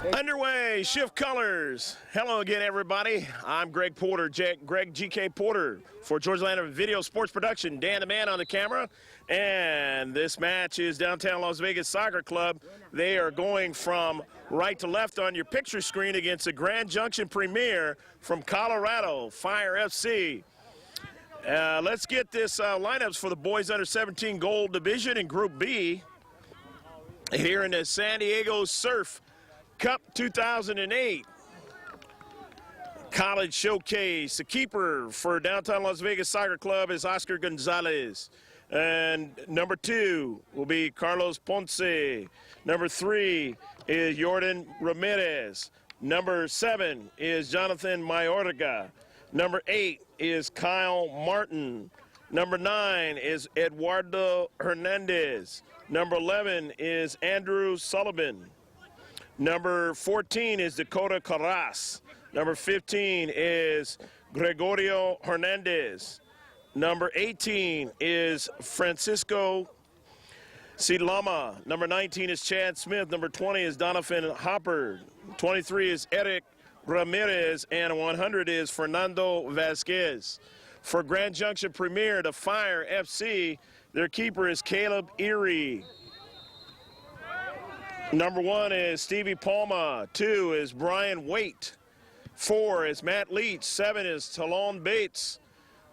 Underway, shift colors. Hello again, everybody. I'm Greg Porter, Greg GK Porter for Georgia Atlanta Video Sports Production. Dan the Man on the camera. And this match is downtown Las Vegas Soccer Club. They are going from right to left on your picture screen against the Grand Junction Premier from Colorado, Fire FC. Let's get this lineups for the boys under 17 gold division in Group B here in the San Diego Surf Cup 2008 College Showcase. The keeper for downtown Las Vegas Soccer Club is Oscar Gonzalez. And number 2 will be Carlos Ponce. Number 3 is Jordan Ramirez. Number 7 is Jonathan Mayorga. Number 8 is Kyle Martin. Number 9 is Eduardo Hernandez. Number 11 is Andrew Sullivan. Number 14 is Dakota Carras. Number 15 is Gregorio Hernandez. Number 18 is Francisco Silama. Number 19 is Chad Smith. Number 20 is Donovan Hopper. 23 is Eric Ramirez. And 100 is Fernando Vasquez. For Grand Junction Premier, the Fire FC, their keeper is Caleb Erie. Number 1 is Stevie Palma. 2 is Brian Waite. 4 is Matt Leach. 7 is Talon Bates.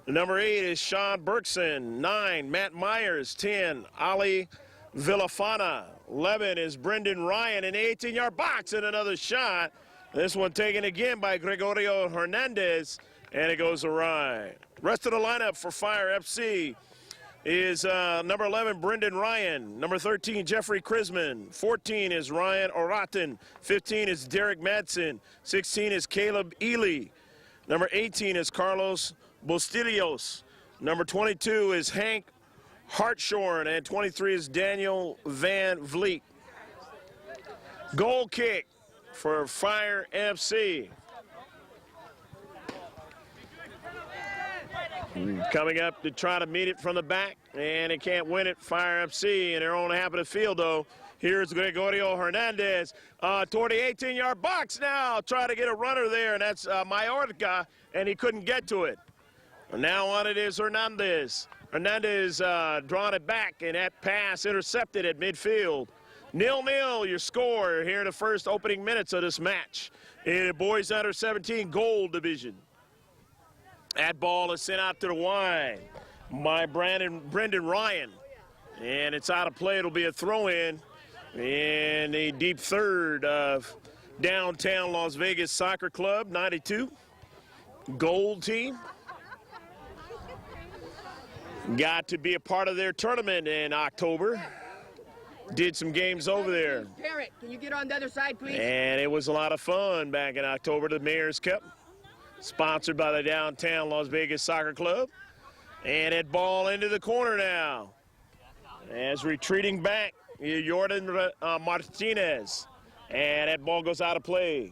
Number 8 is Sean Berkson. 9, Matt Myers. 10, Ali Villafana. 11 is Brendan Ryan in the 18-yard box, and another shot. This one taken again by Gregorio Hernandez, and it goes awry. Rest of the lineup for Fire FC is number 11, Brendan Ryan. Number 13, Jeffrey Krisman. 14 is Ryan Oratin. 15 is Derek Madsen. 16 is Caleb Ely. Number 18 is Carlos Bustillos. Number 22 is Hank Hartshorn. And 23 is Daniel Van Vliet. Goal kick for Fire FC. Coming up to try to meet it from the back, and they can't win it. Fire FC in their own half of the field, though. Here's Gregorio Hernandez toward the 18-yard box now. Try to get a runner there, and that's Mayorga, and he couldn't get to it. And now on it is Hernandez. Hernandez drawing it back, and that pass intercepted at midfield. 0-0 your score here in the first opening minutes of this match in the boys under 17 gold division. That ball is sent out to the wide by Brendan Ryan. And it's out of play. It'll be a throw-in in the deep third of downtown Las Vegas Soccer Club, 92. Gold team. Got to be a part of their tournament in October. Did some games over there. Parrot, can you get on the other side, please? And it was a lot of fun back in October, the Mayor's Cup. Sponsored by the downtown Las Vegas Soccer Club. And that ball into the corner now. As retreating back, Jordan Martinez. And that ball goes out of play.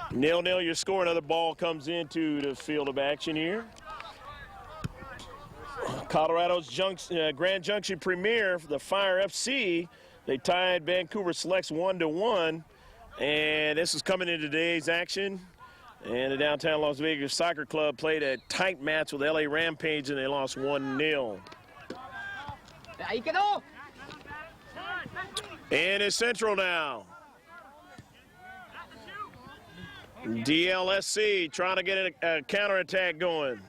0-0 your score. Another ball comes into the field of action here. Colorado's Grand Junction Premier, the Fire FC. They tied Vancouver Selects 1-1. And this is coming into today's action. And the downtown Las Vegas Soccer Club played a tight match with LA Rampage, and they lost 1-0. And it's Central now. DLSC trying to get a counterattack going.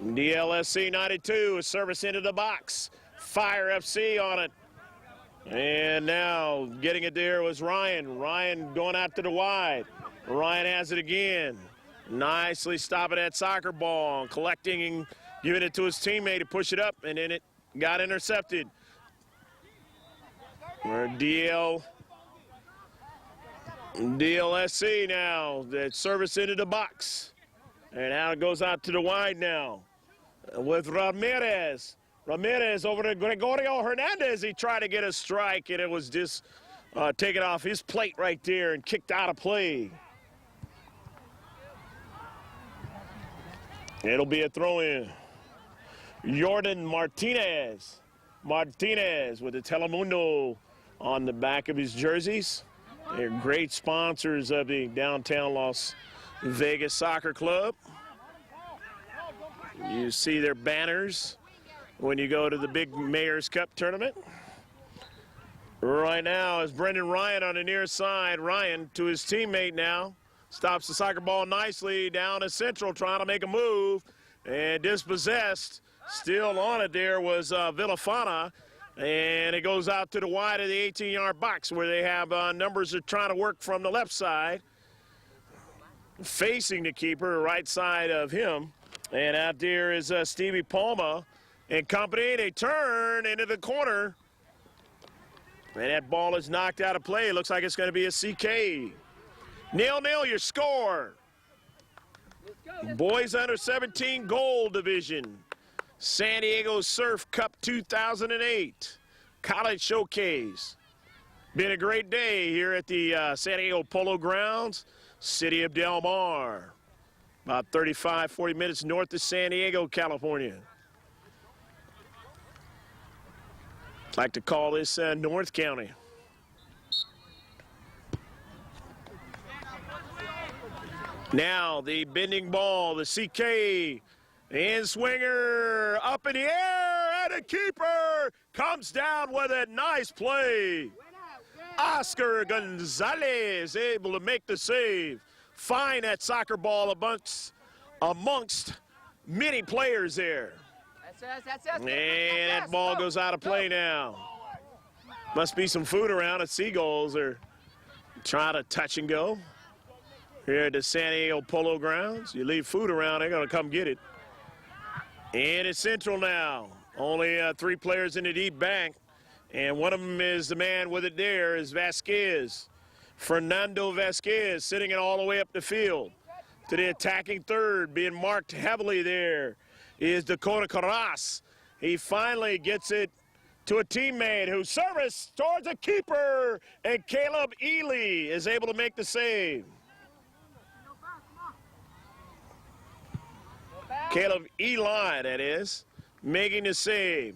DLSC 92 is service into the box. Fire FC on it. And now getting it there was Ryan. Ryan going out to the wide. Ryan has it again. Nicely stopping that soccer ball, collecting and giving it to his teammate to push it up, and then it got intercepted. DLSC now, that service into the box. And now it goes out to the wide now with Ramirez. Ramirez over to Gregorio Hernandez. He tried to get a strike, and it was just taken off his plate right there and kicked out of play. It'll be a throw-in. Jordan Martinez. Martinez with the Telemundo on the back of his jerseys. They're great sponsors of the downtown Las Vegas Soccer Club. You see their banners when you go to the big Mayor's Cup tournament. Right now is Brendan Ryan on the near side. Ryan to his teammate now. Stops the soccer ball nicely down to Central, trying to make a move. And dispossessed. Still on it there was Villafana. And it goes out to the wide of the 18-yard box where they have numbers are trying to work from the left side. Facing the keeper, right side of him. And out there is Stevie Palma and company. They turn into the corner. And that ball is knocked out of play. It looks like it's going to be a CK. 0-0 your score. Boys under 17 gold division. San Diego Surf Cup 2008 College Showcase. Been a great day here at the San Diego Polo Grounds, city of Del Mar. About 35, 40 minutes north of San Diego, California. Like to call this North County. Now the bending ball, the CK. In swinger, up in the air, and the keeper comes down with a nice play. Oscar Gonzalez able to make the save. Find that soccer ball amongst many players there. That's us. And that ball goes out of play now. Must be some food around. The Seagulls are trying to touch and go here at the San Diego Polo Grounds. You leave food around, they're going to come get it. And it's Central now. Only 3 players in the deep bank. And one of them is the man with it there is Vasquez. Fernando Vasquez sitting it all the way up the field. To the attacking third, being marked heavily there is Dakota Carras. He finally gets it to a teammate who service towards a keeper. And Caleb Ely is able to make the save. Caleb Eli, that is, making the save.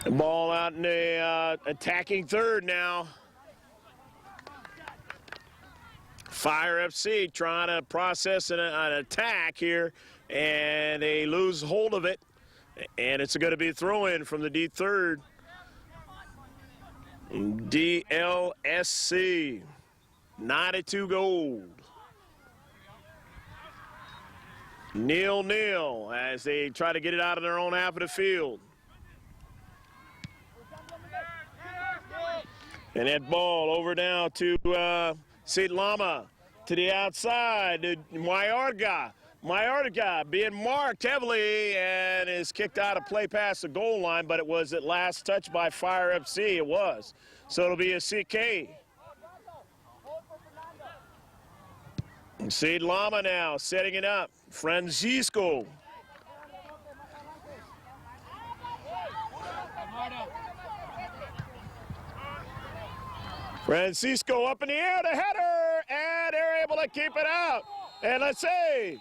The ball out in the attacking third now. Fire FC trying to process an attack here, and they lose hold of it. And it's going to be a throw-in from the deep third. DLSC, 92 gold. 0-0 as they try to get it out of their own half of the field. And that ball over now to St. Lama to the outside to Mayorga. Mayorga being marked heavily and is kicked out of play past the goal line, but it was at last touched by Fire FC. It was. So it'll be a CK. St. Lama now setting it up. Francisco. Francisco up in the air, the header, and they're able to keep it out. And let's see.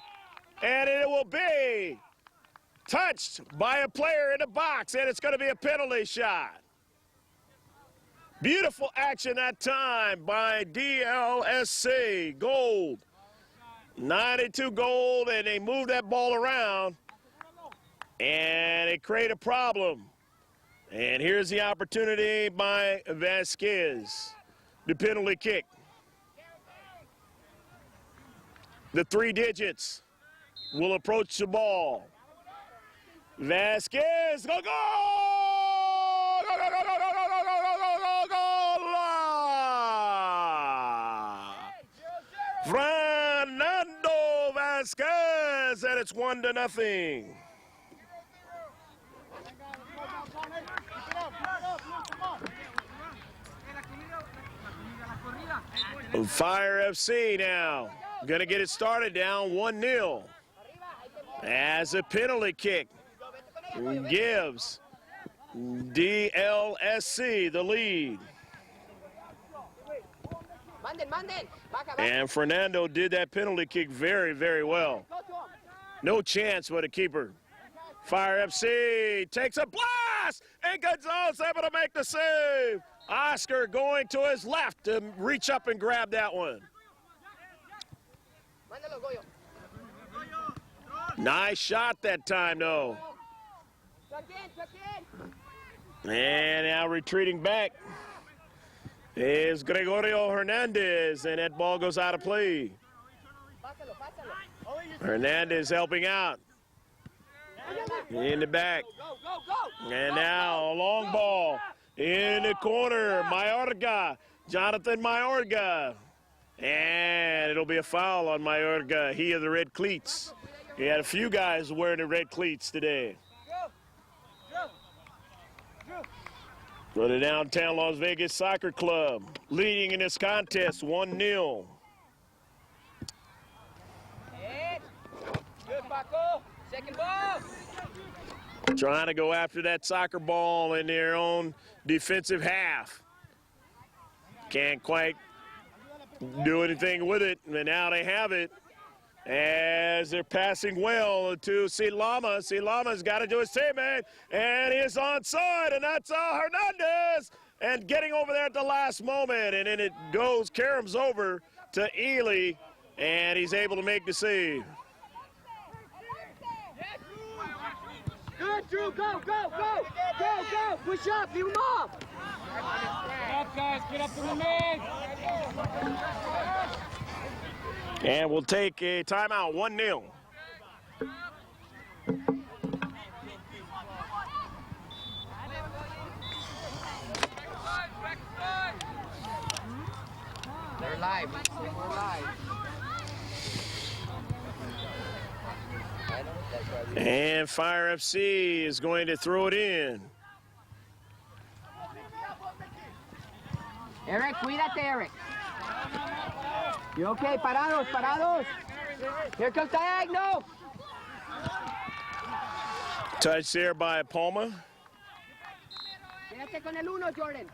And it will be touched by a player in the box, and it's going to be a penalty shot. Beautiful action that time by DLSC. Gold. 92 gold, and they move that ball around, and it created a problem. And here's the opportunity by Vasquez. The penalty kick. The 3 digits will approach the ball. Vasquez, go, go! Go, go, go, go, go, go, go, go, go, go, go, Fernando Vasquez, and it's 1-0. Fire FC now gonna get it started down 1-0 as a penalty kick gives DLSC the lead. Manden, manden. Baja, baja. And Fernando did that penalty kick very, very well. Go to him. No chance with a keeper. Fire FC takes a blast, and Gonzalez able to make the save. Oscar going to his left to reach up and grab that one. Mándalo, Goyo. Nice shot that time, though. Tuck in. And now retreating back is Gregorio Hernandez, and that ball goes out of play. Pásalo, pásalo. Hernandez helping out in the back. Go, go, go. And now a long ball in the corner. Mayorga, Jonathan Mayorga. And it'll be a foul on Mayorga. He of the red cleats. He had a few guys wearing the red cleats today. For the Downtown Las Vegas Soccer Club, leading in this contest 1-0. Good, Paco. Second ball. Trying to go after that soccer ball in their own defensive half. Can't quite do anything with it, and now they have it as they're passing well to Silama. Silama's got to do his teammate, and he's onside, and that's Hernandez, and getting over there at the last moment, and then it goes, caroms over to Ely, and he's able to make the save. Good, Drew. Go, go, go. Go, go. Push up. Leave him off. Get up, guys. Get up in the mid. And we'll take a timeout, 1-0. They're live. We're live. And Fire FC is going to throw it in. Eric, cuídate, Eric. You okay? Parados, parados. Here comes diagonal. Touch there by Palma. Quédate con el uno, Jordan.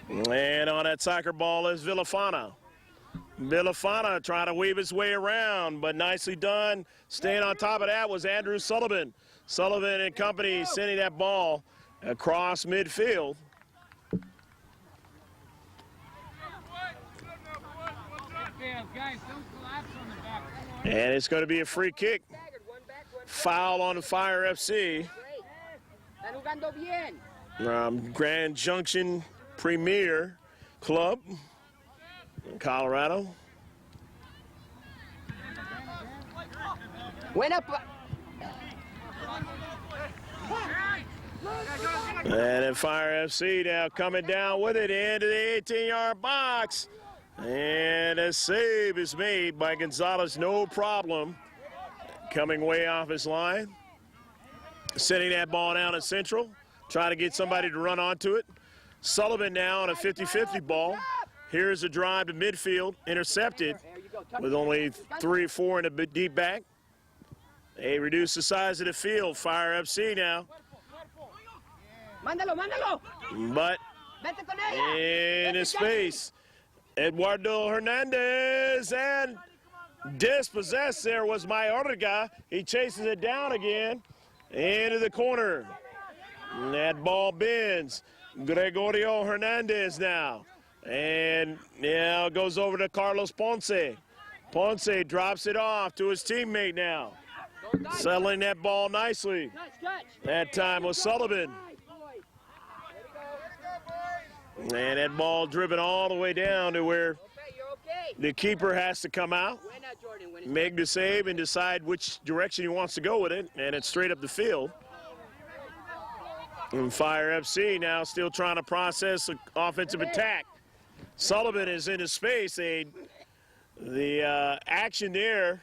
And on that soccer ball is Villafana. Villafana trying to weave his way around, but nicely done. Staying on top of that was Andrew Sullivan. Sullivan and company sending that ball across midfield. Guys, don't collapse on the back. And it's going to be a free kick. Foul on the Fire FC. Están jugando bien. Grand Junction Premier Club in Colorado. Buena. And then Fire FC now coming down with it into the 18-yard box. And a save is made by Gonzalez, no problem. Coming way off his line. Sending that ball down at central. Trying to get somebody to run onto it. Sullivan now on a 50-50 ball. Here's a drive to midfield, intercepted with only 3 or 4 in the deep back. They reduce the size of the field. Fire FC now. Mándalo, mándalo. But Vete con ella. in his space, Eduardo Hernandez, and dispossessed there was Mayorga. He chases it down again into the corner. And that ball bends. Gregorio Hernandez now. And now goes over to Carlos Ponce. Ponce drops it off to his teammate now. Settling that ball nicely. That time was Sullivan. And that ball driven all the way down to where the keeper has to come out, make the save, and decide which direction he wants to go with it, and it's straight up the field. And Fire FC now still trying to process an offensive attack. Sullivan is in his space. The action there,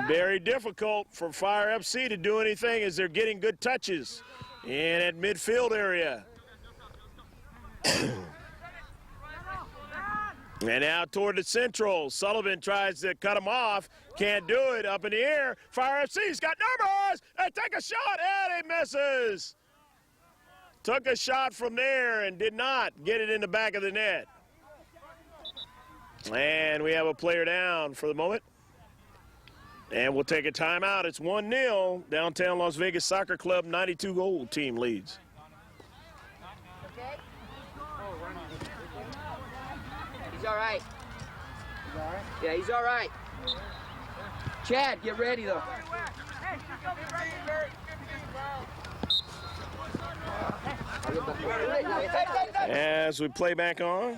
very difficult for Fire FC to do anything as they're getting good touches in that midfield area. And now toward the central. Sullivan tries to cut him off. Can't do it. Up in the air. Fire FC's got numbers. And take a shot. And he misses. Took a shot from there and did not get it in the back of the net. And we have a player down for the moment. And we'll take a timeout. It's 1-0. Downtown Las Vegas Soccer Club, 92-goal team leads. He's all right. He's all right? Yeah, he's all right. Chad, get ready, though. As we play back on.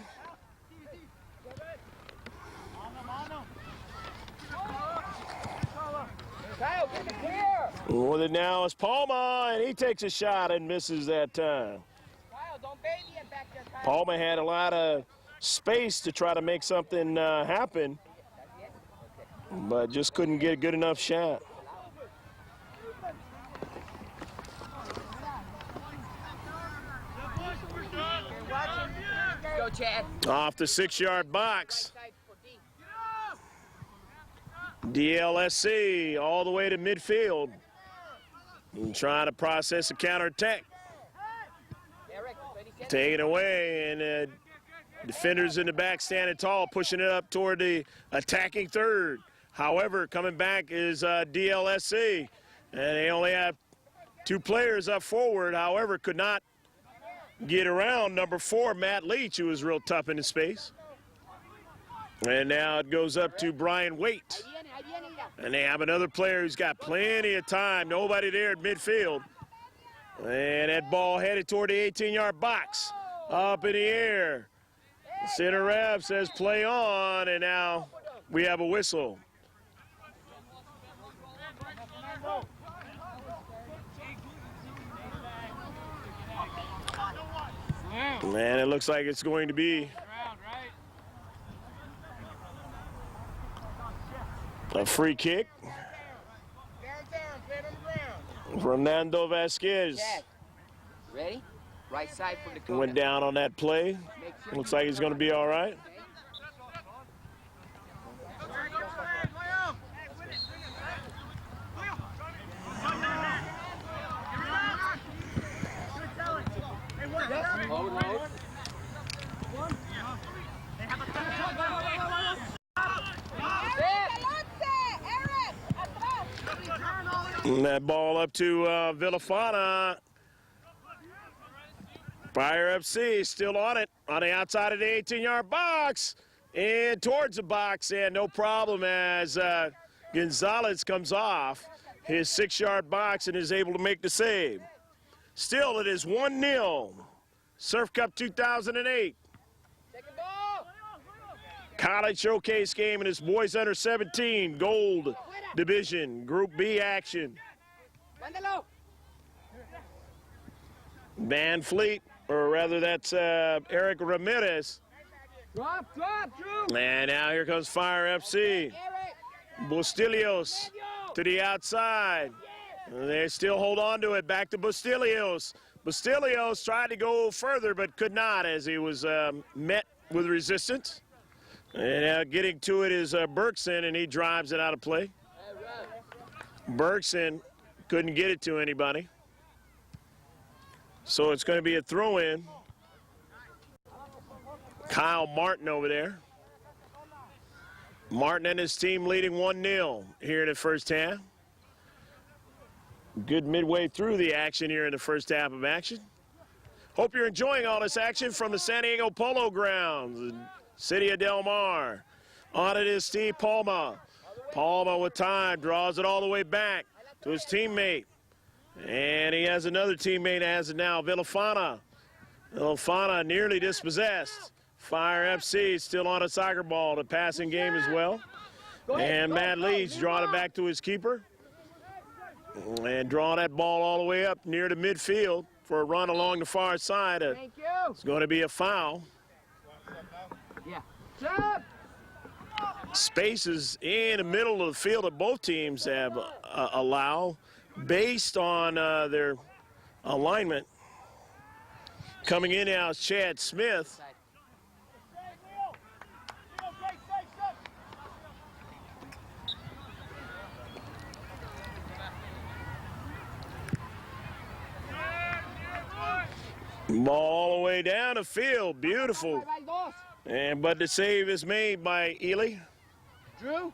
Kyle, get here. With it now is Palma, and he takes a shot and misses that time. Kyle, don't baby it back there, Kyle. Palma had a lot of space to try to make something happen, but just couldn't get a good enough shot. Go, Chad. Off the 6-yard box. Lvsc all the way to midfield. And trying to process a counterattack. Take it away, and defenders in the back standing tall, pushing it up toward the attacking third. However, coming back is Lvsc, and they only have 2 players up forward. However, could not get around number 4, Matt Leach, who was real tough in the space. And now it goes up to Brian Waite. And they have another player who's got plenty of time. Nobody there at midfield. And that ball headed toward the 18-yard box. Up in the air. Center ref says play on, and now we have a whistle. And it looks like it's going to be a free kick from Nando Vasquez. Ready? Right side for the Went down on that play. Looks like he's going to be all right. And that ball up to Villafana. Fire FC still on it on the outside of the 18-yard box and towards the box, and no problem as Gonzalez comes off his 6-yard box and is able to make the save. Still, it is 1-0. Surf Cup 2008. College Showcase game in this boys under 17 Gold Division Group B action. Van Fleet, or rather that's Eric Ramirez. Drop, Drew. And now here comes Fire FC. Bustillos to the outside. They still hold on to it. Back to Bustillos. Bustillos tried to go further but could not as he was met with resistance. And now getting to it is Bergson, and he drives it out of play. Bergson couldn't get it to anybody. So it's going to be a throw-in. Kyle Martin over there. Martin and his team leading 1-0 here in the first half. Good midway through the action here in the first half of action. Hope you're enjoying all this action from the San Diego Polo Grounds, City of Del Mar. On it is Steve Palma. Palma with time, draws it all the way back to his teammate. And he has another teammate as it now, Villafana. Villafana nearly dispossessed. Fire FC still on a soccer ball, the passing game as well. And Matt Leach drawing it back to his keeper. And drawing that ball all the way up near the midfield for a run along the far side. It's going to be a foul. Yeah. Spaces in the middle of the field that both teams have allow based on their alignment. Coming in now is Chad Smith. Ball all the way down the field. Beautiful. But the save is made by Ely. Drew,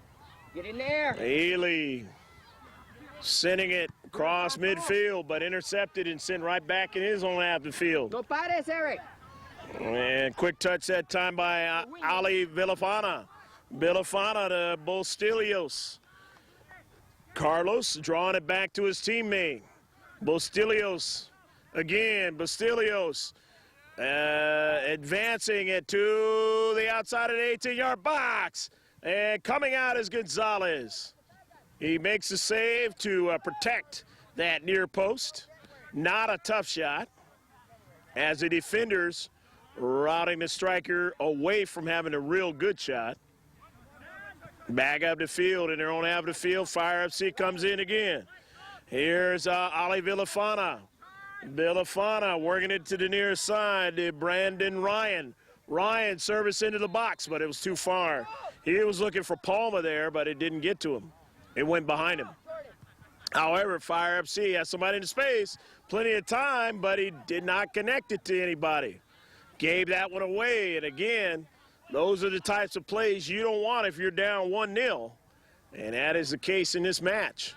get in there. Ely sending it across midfield, but intercepted and sent right back in his own half the field. No pares, Eric. And quick touch that time by Ali Villafana. Villafana to Bostilios. Carlos drawing it back to his teammate. Bostilios again. Bostilios advancing it to the outside of the 18-yard box. And coming out is Gonzalez. He makes a save to protect that near post. Not a tough shot as the defenders routing the striker away from having a real good shot. Back up the field in their own half of the field. Fire FC comes in again. Here's Ali Villafana. Villafana working it to the near side to Brandon Ryan. Ryan service into the box, but it was too far. He was looking for Palma there, but it didn't get to him. It went behind him. However, Fire FC has somebody in space, plenty of time, but he did not connect it to anybody. Gave that one away, and again, those are the types of plays you don't want if you're down 1-0, and that is the case in this match.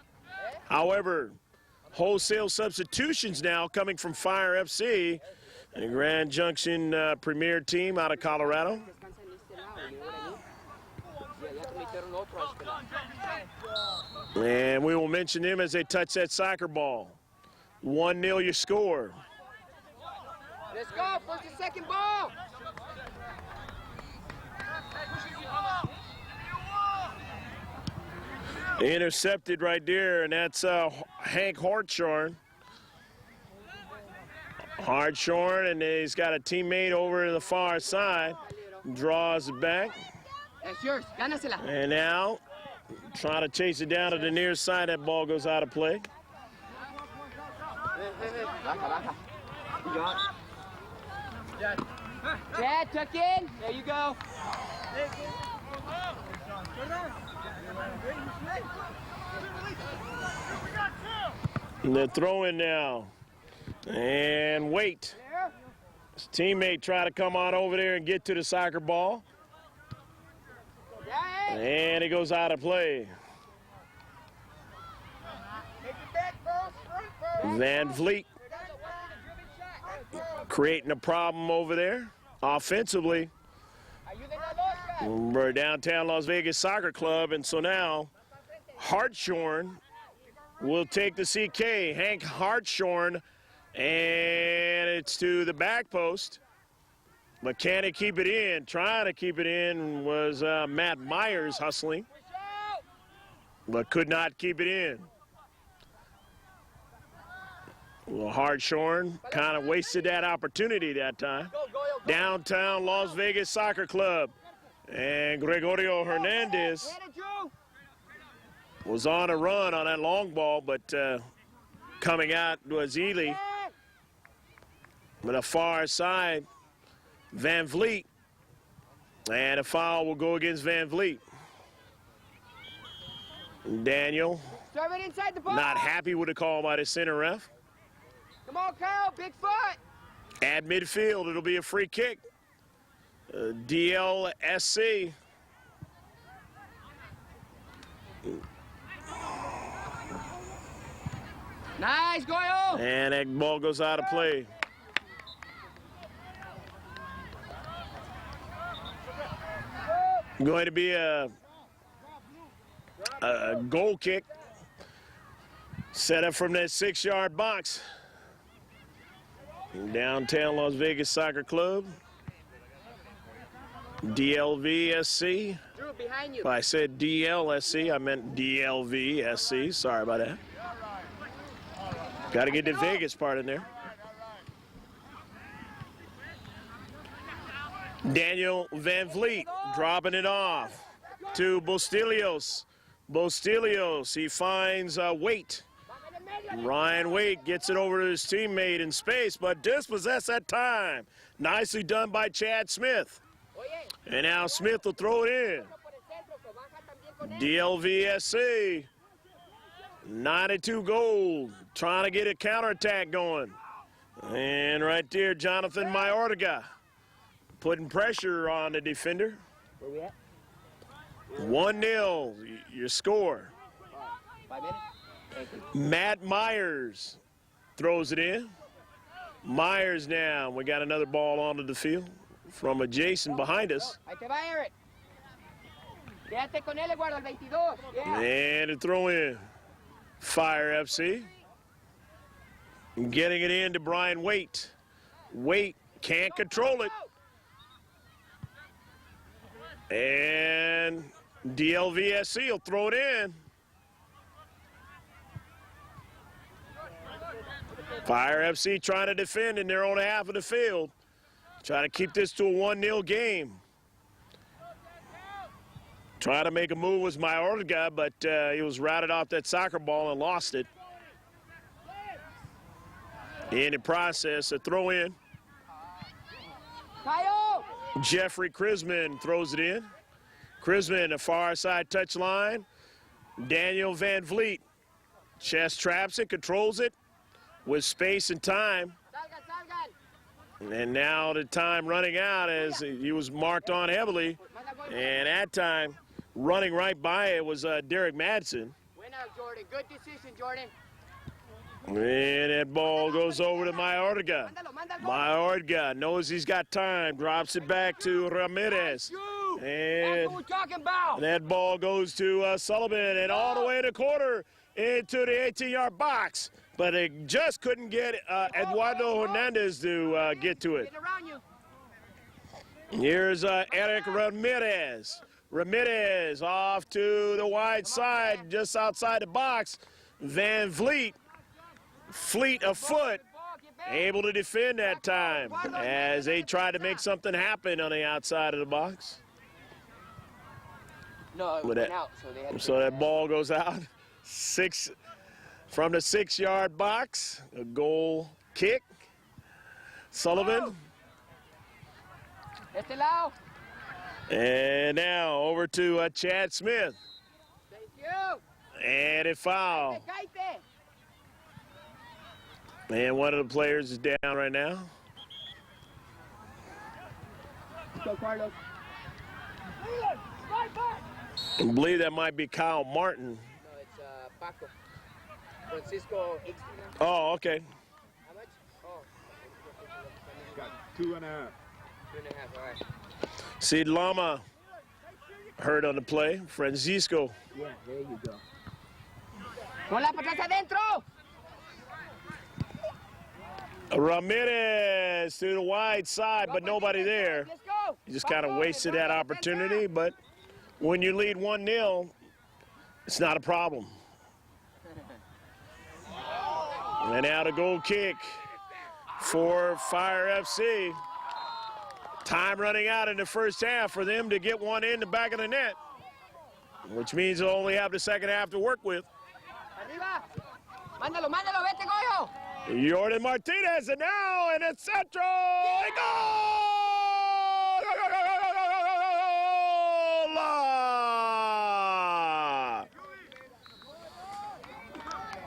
However, wholesale substitutions now coming from Fire FC, a Grand Junction premier team out of Colorado. And we will mention them as they touch that soccer ball. 1-0 your score. Let's go, first and second ball. Intercepted right there, and that's Hank Hartshorn. Hartshorn, and he's got a teammate over to the far side. Draws it back. That's yours, gánasela. And now, trying to chase it down to the near side. That ball goes out of play. Baja. You got it. Chad, tuck in. There you go. And they're throwing now. And wait. His teammate try to come on over there and get to the soccer ball. And it goes out of play. Van Vliet creating a problem over there offensively. We're downtown Las Vegas Soccer Club, and so now Hartshorn will take the CK. Hank Hartshorn, and it's to the back post. But can he keep it in? Trying to keep it in was Matt Myers hustling, but could not keep it in. Well, Hartshorn kind of wasted that opportunity that time. Downtown Las Vegas Soccer Club. And Gregorio Hernandez was on a run on that long ball, but coming out was Ely. But a far side, Van Vliet. And a foul will go against Van Vliet. Daniel not happy with the call by the center ref. Come on, Kyle, big foot. At midfield, it'll be a free kick. DLSC. Nice, Goyo. And that ball goes out of play. Going to be a goal kick. Set up from that 6-yard box. Downtown Las Vegas Soccer Club. DLVSC. Drew, behind you. If I said DLSC, I meant DLVSC. Sorry about that. Got to get the Vegas part in there. Daniel Van Vliet dropping it off to Bostilios. Bostilios, he finds Waite. Ryan Waite gets it over to his teammate in space, but dispossessed that time. Nicely done by Chad Smith. And now Smith will throw it in. DLVSC, 92 gold, trying to get a counterattack going. And right there, Jonathan Mayorga putting pressure on the defender. Where we at? 1-0, your score. 5 minutes? Thank you. Matt Myers throws it in. Myers now. We got another ball onto the field from adjacent behind us. Ahí te va, Eric. Quédate con él, Eduardo, el 22. Yeah. And a throw in. Fire FC. Getting it in to Brian Waite. Waite can't control it. And Lvsc will throw it in. Fire FC trying to defend in their own half of the field. Trying to keep this to a 1-0 game. Trying to make a move was Mayorga, but he was routed off that soccer ball and lost it. In the process, a throw in. Kyle! Jeffrey Chrisman throws it in. Chrisman, a far side touch line. Daniel Van Vliet chest traps it, controls it with space and time. And now the time running out as he was marked on heavily. And that time, running right by it was Derek Madsen. Buena, Jordan. Good decision, Jordan. And that ball goes over to Mayorga. Mayorga knows he's got time, drops it back to Ramirez. That's And what we're talking about. that ball goes to Sullivan and all the way to corner into the 18-yard box. But it just couldn't get Eduardo Hernandez to get to it. Get around you. Here's Eric Ramirez. Ramirez off to the wide side, just outside the box. Van Vliet, fleet of foot, able to defend that time as they tried to make something happen on the outside of the box. No, it With went that- out, so they had to So that ball goes out. From the 6-yard box, a goal kick. Sullivan. Este lado. And now over to Chad Smith. Thank you. And a foul. Cállate. And one of the players is down right now. Go, Carlos. I believe that might be Kyle Martin. No, it's Paco. Francisco Ixtina. Oh, okay. How much? Oh. Got 2.5. 2.5, all right. Sid Lama hurt on the play. Francisco. Yeah, there you go. Ponla para atrás adentro. Ramirez to the wide side, but nobody there. Let's go. He just kind of wasted that opportunity, but when you lead 1-0, it's not a problem. And now the goal kick for Fire FC. Time running out in the first half for them to get one in the back of the net, which means they'll only have the second half to work with. Arriba. Mándalo, mándalo, vete, Goyo. Jordan Martinez, and now in the central, and goal!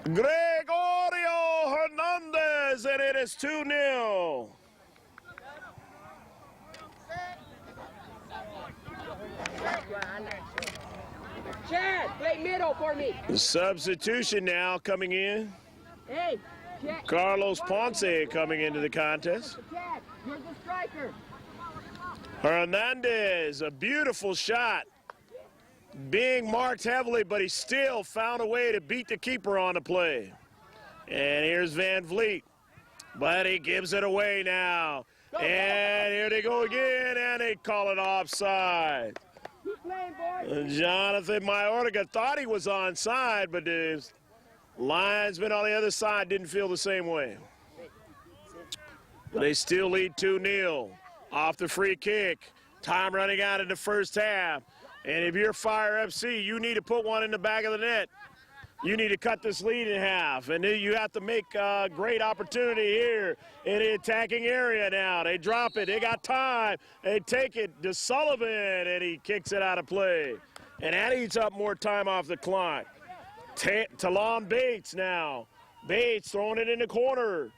Gregorio Hernandez, and it is 2-0. Chad, play middle for me. Substitution now coming in. Hey, Chad. Carlos Ponce coming into the contest. Chad, you're the striker. Hernandez, a beautiful shot. Being marked heavily, but he still found a way to beat the keeper on the play. And here's Van Vliet. But he gives it away now. And here they go again, and they call it offside. Keep playing, boy. Jonathan Mayorga thought he was onside, but the linesman on the other side didn't feel the same way. They still lead 2-0 off the free kick. Time running out in the first half. And if you're Fire FC, you need to put one in the back of the net. You need to cut this lead in half. And then you have to make a great opportunity here in the attacking area now. They drop it. They got time. They take it to Sullivan, and he kicks it out of play. And that eats up more time off the clock. Talon Bates now. Bates throwing it in the corner.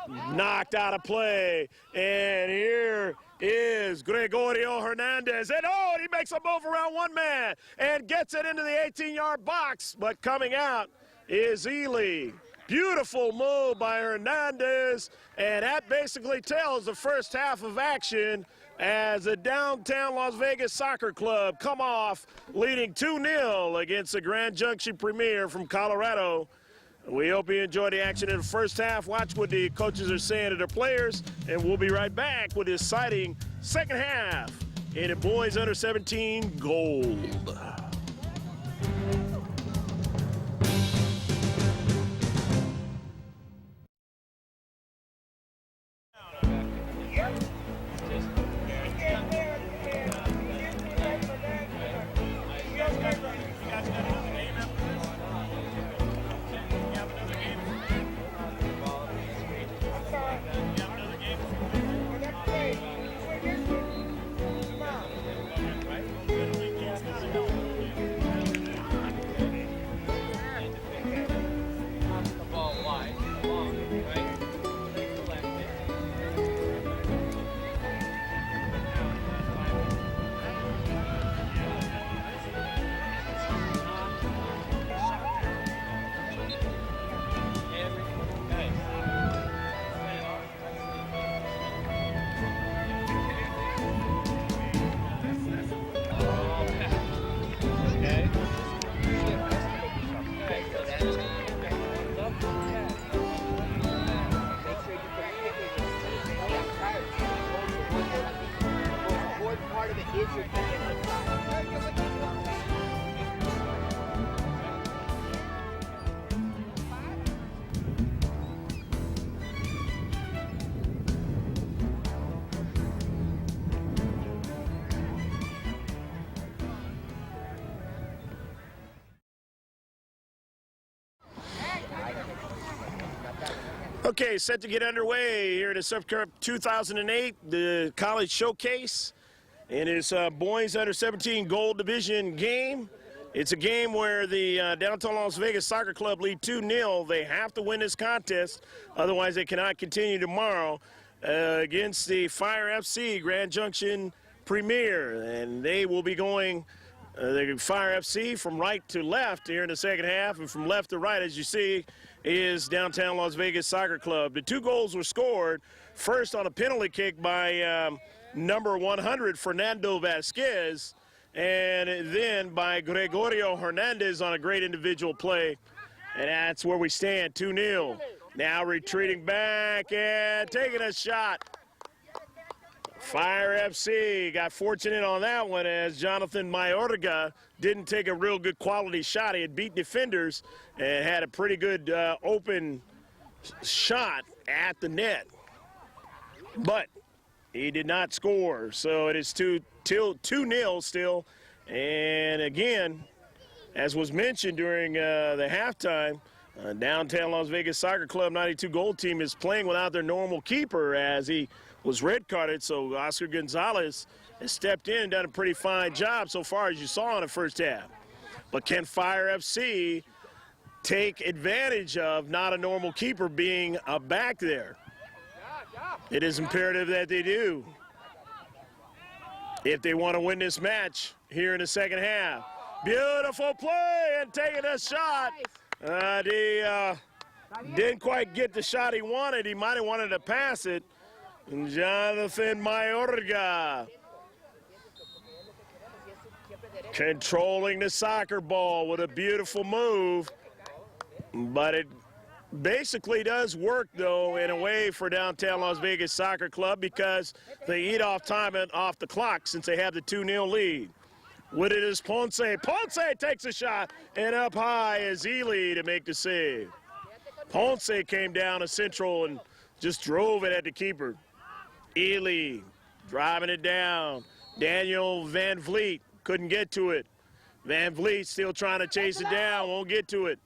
knocked out of play. And here is Gregorio Hernandez. And oh, he makes a move around one man and gets it into the 18-yard box. But coming out is Ely. Beautiful move by Hernandez. And that basically tells the first half of action as the downtown Las Vegas Soccer Club come off leading 2-0 against the Grand Junction Premier from Colorado. We hope you enjoyed the action in the first half. Watch what the coaches are saying to their players, and we'll be right back with this exciting second half in the boys under 17 gold. Okay, set to get underway here at the Surf Cup 2008, the College Showcase, and it's boys under 17 gold division game. It's a game where the downtown Las Vegas Soccer Club lead 2-0. They have to win this contest, otherwise they cannot continue tomorrow against the Fire FC Grand Junction Premier, and they will be going the Fire FC from right to left here in the second half, and from left to right, as you see, is downtown Las Vegas Soccer Club. The 2 goals were scored, first on a penalty kick by number 100, Fernando Vasquez, and then by Gregorio Hernandez on a great individual play. And that's where we stand, 2-0. Now retreating back and taking a shot. Fire FC got fortunate on that one as Jonathan Mayorga didn't take a real good quality shot. He had beat defenders and had a pretty good open shot at the net. But he did not score, so it is 2-0 still. And again, as was mentioned during the halftime, downtown Las Vegas Soccer Club 92 gold team is playing without their normal keeper as he was red carded, so Oscar Gonzalez has stepped in and done a pretty fine job so far, as you saw in the first half. But can Fire FC take advantage of not a normal keeper being back there? It is imperative that they do if they want to win this match here in the second half. Beautiful play and taking a shot. He didn't quite get the shot he wanted. He might have wanted to pass it. Jonathan Mayorga controlling the soccer ball with a beautiful move, but it basically does work, though, in a way for downtown Las Vegas Soccer Club because they eat off time and off the clock since they have the 2-0 lead. With it is Ponce. Ponce takes a shot, and up high is Ely to make the save. Ponce came down a central and just drove it at the keeper. Ely driving it down. Daniel Van Vliet couldn't get to it. Van Vliet still trying to chase it down, won't get to it.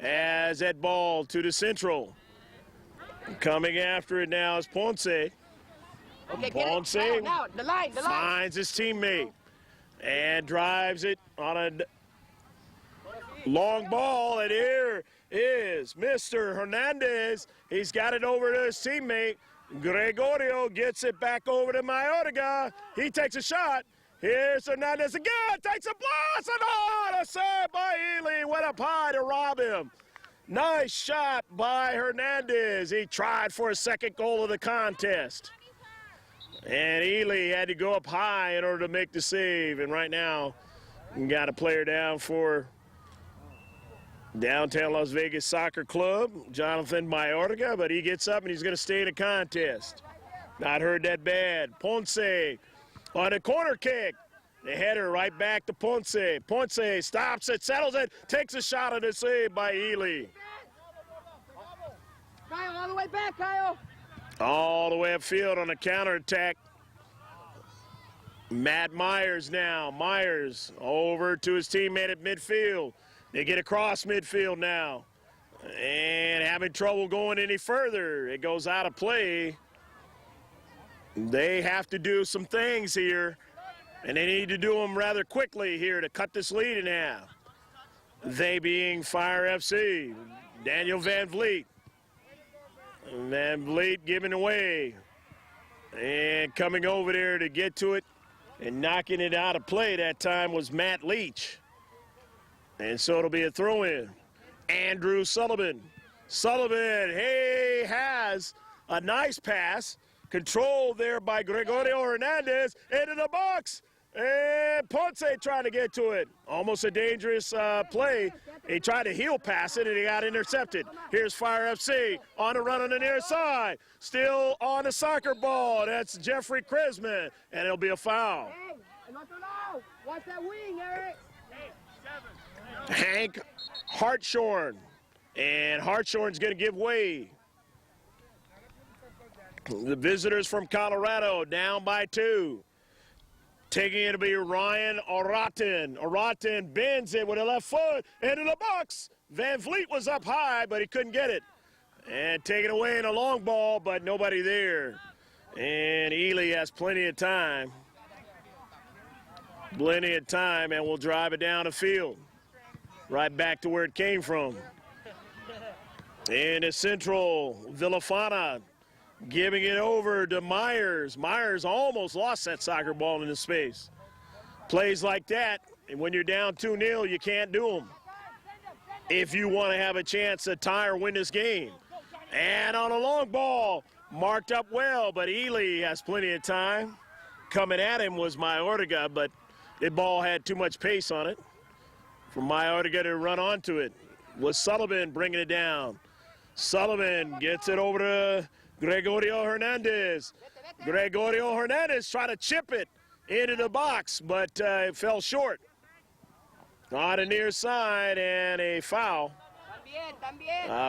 As that ball to the central. Coming after it now is Ponce. Ponce finds his teammate and drives it on a long ball, and here is Mr. Hernandez. He's got it over to his teammate. Gregorio gets it back over to Mayorga. He takes a shot. Here's Hernandez again. Takes a blast and on. A save by Ely. Went up high to rob him. Nice shot by Hernandez. He tried for a second goal of the contest. And Ely had to go up high in order to make the save. And right now, we got a player down for Downtown Las Vegas Soccer Club, Jonathan Mayorga, but he gets up and he's going to stay in the contest. Not hurt that bad. Ponce on a corner kick. The header right back to Ponce. Ponce stops it, settles it, takes a shot at a save by Ely. Kyle, all the way back, Kyle. All the way upfield on a counterattack. Matt Myers now. Myers over to his teammate at midfield. They get across midfield now. And having trouble going any further. It goes out of play. They have to do some things here. And they need to do them rather quickly here to cut this lead in half. They being Fire FC. Daniel Van Vliet. Van Vliet giving away. And coming over there to get to it and knocking it out of play that time was Matt Leach. And so it'll be a throw-in. Andrew Sullivan. Sullivan, he has a nice pass. Controlled there by Gregorio Hernandez into the box. And Ponce trying to get to it. Almost a dangerous play. He tried to heel pass it and he got intercepted. Here's Fire FC on a run on the near side. Still on the soccer ball. That's Jeffrey Krisman. And it'll be a foul. Hey, el otro lado. Watch that wing, Eric. Hank Hartshorn. And Hartshorn's going to give way. The visitors from Colorado down by 2. Taking it to be Ryan Oratin. Oratin bends it with a left foot into the box. Van Vliet was up high, but he couldn't get it. And taken away in a long ball, but nobody there. And Ely has plenty of time. Plenty of time, and we'll drive it down the field. Right back to where it came from. In the central, Villafana giving it over to Myers. Myers almost lost that soccer ball in the space. Plays like that, and when you're down 2-0, you can't do them if you want to have a chance to tie or win this game. And on a long ball, marked up well, but Ely has plenty of time. Coming at him was Mayorga, but the ball had too much pace on it for Mayorga to run onto it. Was Sullivan bringing it down. Sullivan gets it over to Gregorio Hernandez. Gregorio Hernandez trying to chip it into the box, but it fell short. On the near side and a foul.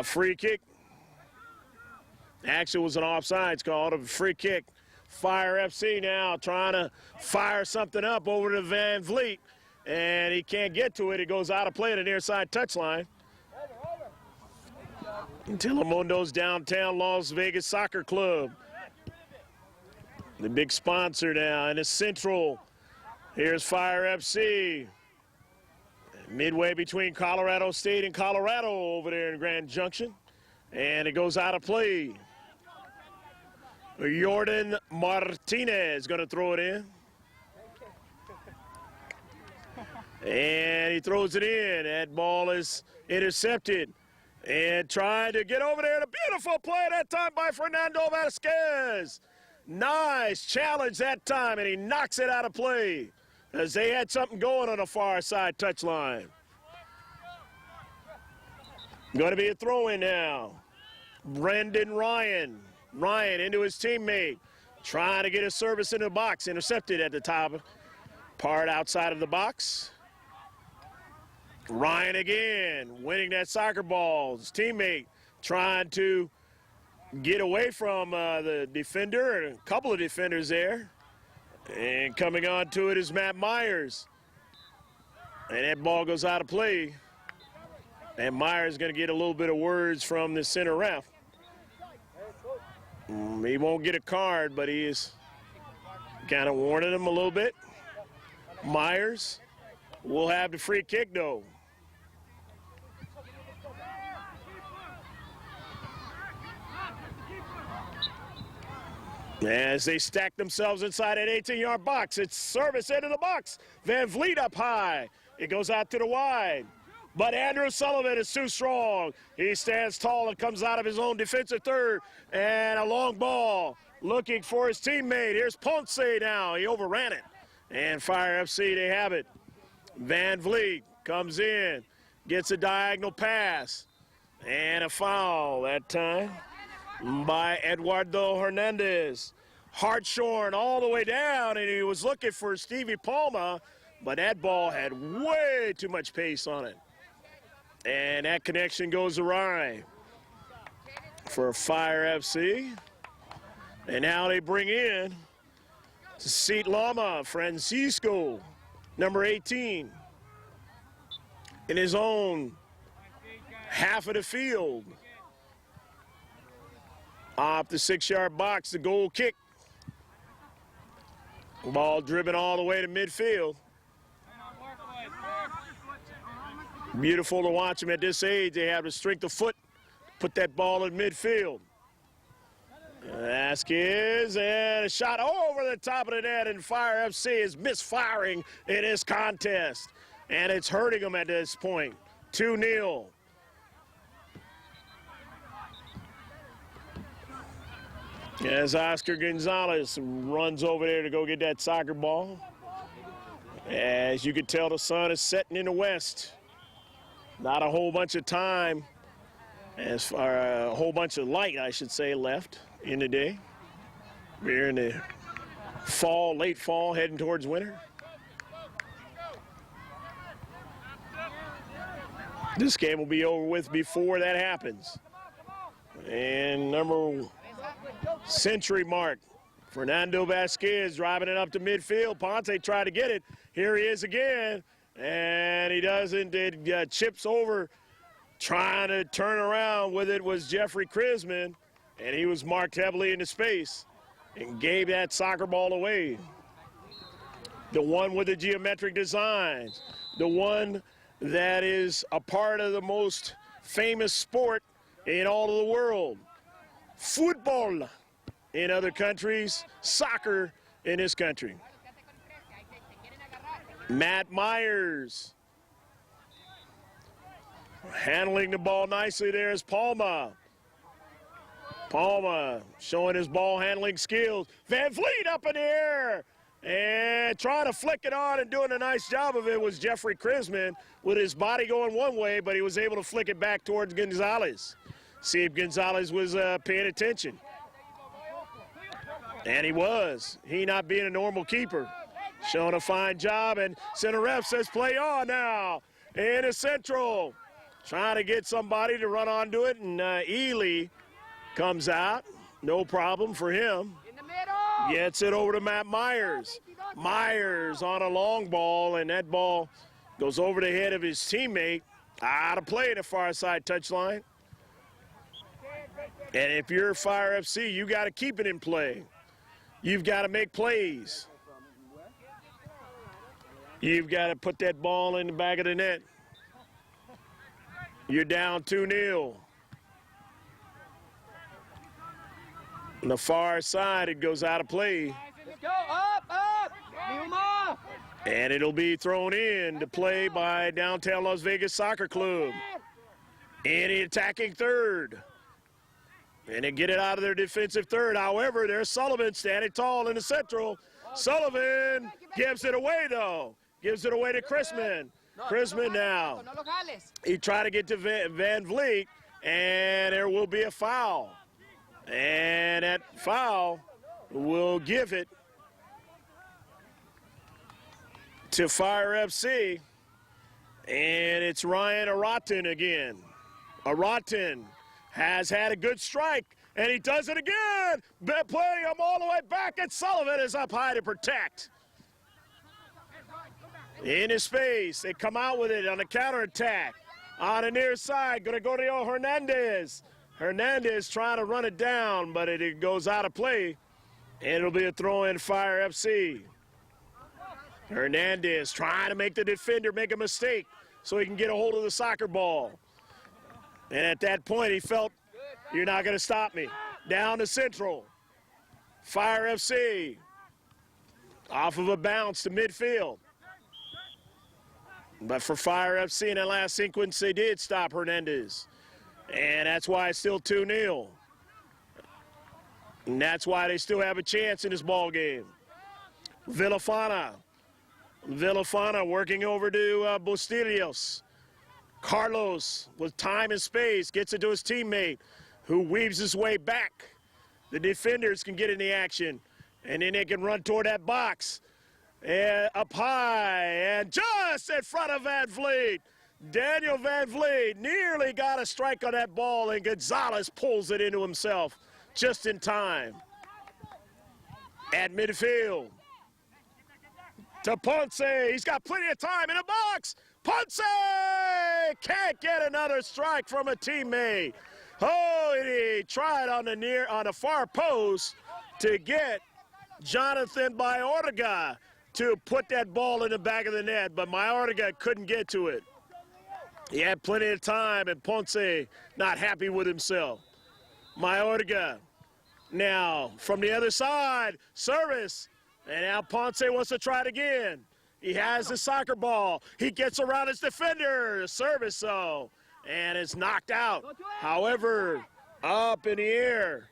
Free kick. Actually, it was an offsides call, a free kick. Fire FC now trying to fire something up over to Van Vliet, and he can't get to it. It goes out of play at the near side touchline. Telemundo's Downtown Las Vegas Soccer Club. The big sponsor now in the central. Here's Fire FC. Midway between Colorado State and Colorado over there in Grand Junction. And it goes out of play. Jordan Martinez going to throw it in. And he throws it in. That ball is intercepted. And trying to get over there. A beautiful play that time by Fernando Vasquez. Nice challenge that time, and he knocks it out of play as they had something going on the far side touchline. Going to be a throw-in now. Brendan Ryan. Ryan into his teammate. Trying to get a service in the box. Intercepted at the top part outside of the box. Ryan again, winning that soccer ball. His teammate trying to get away from the defender, and a couple of defenders there. And coming on to it is Matt Myers. And that ball goes out of play. And Myers is going to get a little bit of words from the center ref. He won't get a card, but he is kind of warning him a little bit. Myers will have the free kick, though. As they stack themselves inside that 18-yard box, it's service into the box. Van Vliet up high. It goes out to the wide. But Andrew Sullivan is too strong. He stands tall and comes out of his own defensive third. And a long ball looking for his teammate. Here's Ponce now. He overran it. And Fire FC, they have it. Van Vliet comes in, gets a diagonal pass. And a foul that time by Eduardo Hernandez. Hartshorn all the way down, and he was looking for Stevie Palma, but that ball had way too much pace on it. And that connection goes awry for Fire FC. And now they bring in to seat Lama, Francisco, number 18, in his own half of the field. Off the 6-yard box, the goal kick. Ball driven all the way to midfield. Beautiful to watch them at this age. They have the strength of foot to put that ball in midfield. Vasquez, and a shot over the top of the net, and Fire FC is misfiring in this contest. And it's hurting them at this point. 2-0. As Oscar Gonzalez runs over there to go get that soccer ball. As you can tell, the sun is setting in the west. Not a whole bunch of time, as far a whole bunch of light, I should say, left in the day. We're in the fall, late fall, heading towards winter. This game will be over with before that happens. And number century mark, Fernando Vasquez driving it up to midfield. Ponce tried to get it. Here he is again, and he doesn't. It chips over. Trying to turn around with it was Jeffrey Krisman, and he was marked heavily into space and gave that soccer ball away. The one with the geometric designs, the one that is a part of the most famous sport in all of the world. Football in other countries, soccer in this country. Matt Myers handling the ball nicely. There's Palma. Palma showing his ball handling skills. Van Vliet up in the air and trying to flick it on and doing a nice job of it was Jeffrey Krisman with his body going one way, but he was able to flick it back towards Gonzalez. See if Gonzalez was paying attention. And he was. He not being a normal keeper. Showing a fine job, and center ref says play on now. In the central. Trying to get somebody to run onto it, and Ely comes out. No problem for him. In the middle. Gets it over to Matt Myers. Myers on a long ball, and that ball goes over the head of his teammate. Out of play at the far side touchline. And if you're Fire FC, you got to keep it in play. You've got to make plays. You've got to put that ball in the back of the net. You're down 2-0. On the far side, it goes out of play. Let's go, up. Yuma. And it'll be thrown in to play by Downtown Las Vegas Soccer Club. In the attacking third. And they get it out of their defensive third. However, there's Sullivan standing tall in the central. Sullivan gives it away, though. Gives it away to Krisman. Krisman now. He tried to get to Van Vliet, and there will be a foul. And that foul will give it to Fire FC. And it's Ryan Aratin again. Aratin has had a good strike, and he does it again. Playing him all the way back, and Sullivan is up high to protect. In his space, they come out with it on a counterattack. On the near side, Gregorio Hernandez. Hernandez trying to run it down, but it goes out of play, and it'll be a throw-in Fire FC. Hernandez trying to make the defender make a mistake so he can get a hold of the soccer ball. And at that point, he felt, you're not going to stop me. Down to central. Fire FC. Off of a bounce to midfield. But for Fire FC in that last sequence, they did stop Hernandez. And that's why it's still 2-0. And that's why they still have a chance in this ball game. Villafana working over to Bustillos. Carlos, with time and space, gets it to his teammate, who weaves his way back. The defenders can get in the action, and then they can run toward that box. And up high, and just in front of Van Vliet. Daniel Van Vliet nearly got a strike on that ball, and Gonzalez pulls it into himself just in time. At midfield. To Ponce. He's got plenty of time in the box. Ponce can't get another strike from a teammate. Oh, and he tried on the far post to get Jonathan Mayorga to put that ball in the back of the net, but Mayorga couldn't get to it. He had plenty of time, and Ponce not happy with himself. Mayorga now from the other side, service, and now Ponce wants to try it again. He has the soccer ball. He gets around his defender, service though, and it's knocked out. However, up in the air,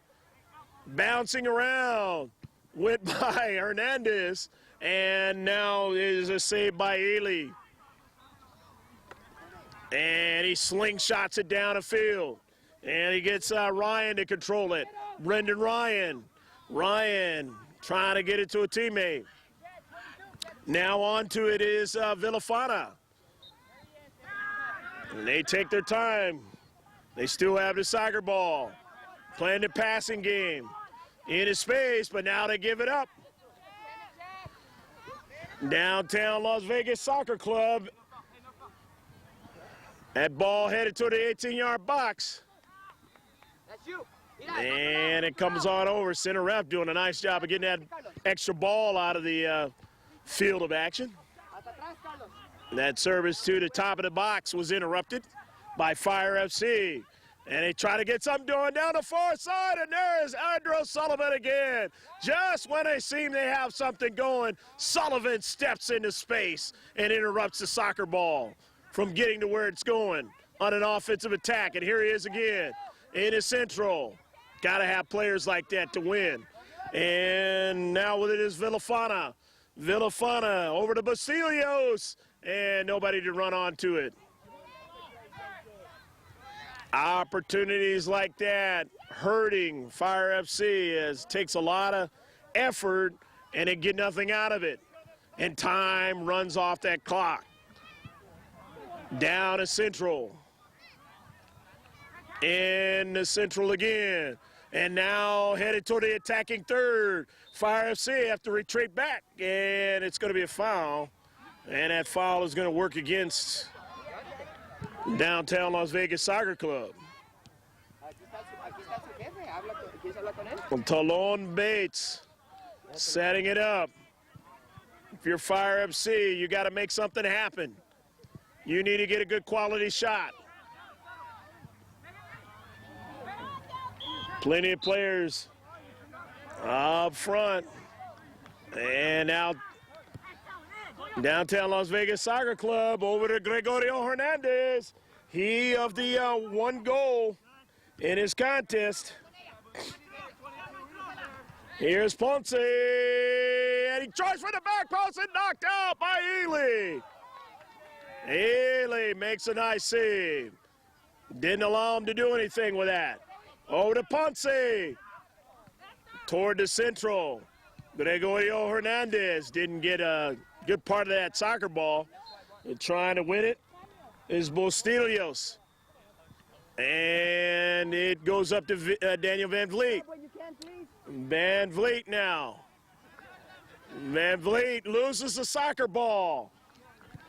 bouncing around, went by Hernandez, and now is a save by Ely. And he slingshots it down the field. And he gets Ryan to control it. Brendan Ryan. Ryan trying to get it to a teammate. Now on to it is Villafana. And they take their time. They still have the soccer ball. Playing the passing game. In his space, but now they give it up. Downtown Las Vegas Soccer Club. That ball headed to the 18-yard box. And it comes on over. Center ref doing a nice job of getting that extra ball out of the field of action. That service to the top of the box was interrupted by Fire FC. And they try to get something going down the far side, and there is Andrew Sullivan again. Just when they seem they have something going, Sullivan steps into space and interrupts the soccer ball from getting to where it's going on an offensive attack. And here he is again in his central. Got to have players like that to win. And now with it is Villafana. Villafana over to Basilios, and nobody to run onto it. Opportunities like that hurting Fire FC as it takes a lot of effort and they get nothing out of it. And time runs off that clock. Down to Central. In the Central again. And now headed toward the attacking third. Fire FC have to retreat back, and it's going to be a foul. And that foul is going to work against Downtown Las Vegas Soccer Club. Talon Bates setting it up. If you're Fire FC, you got to make something happen. You need to get a good quality shot. Plenty of players up front. And now Downtown Las Vegas Soccer Club over to Gregorio Hernandez. He of the one goal in his contest. Here's Ponce, and he tries for the back post and knocked out by Ely. Ely makes a nice save. Didn't allow him to do anything with that. Over to Ponce. Toward the Central. Gregorio Hernandez didn't get a good part of that soccer ball. And trying to win it is Bustillos. And it goes up to Daniel Van Vliet. Van Vliet now. Van Vliet loses the soccer ball.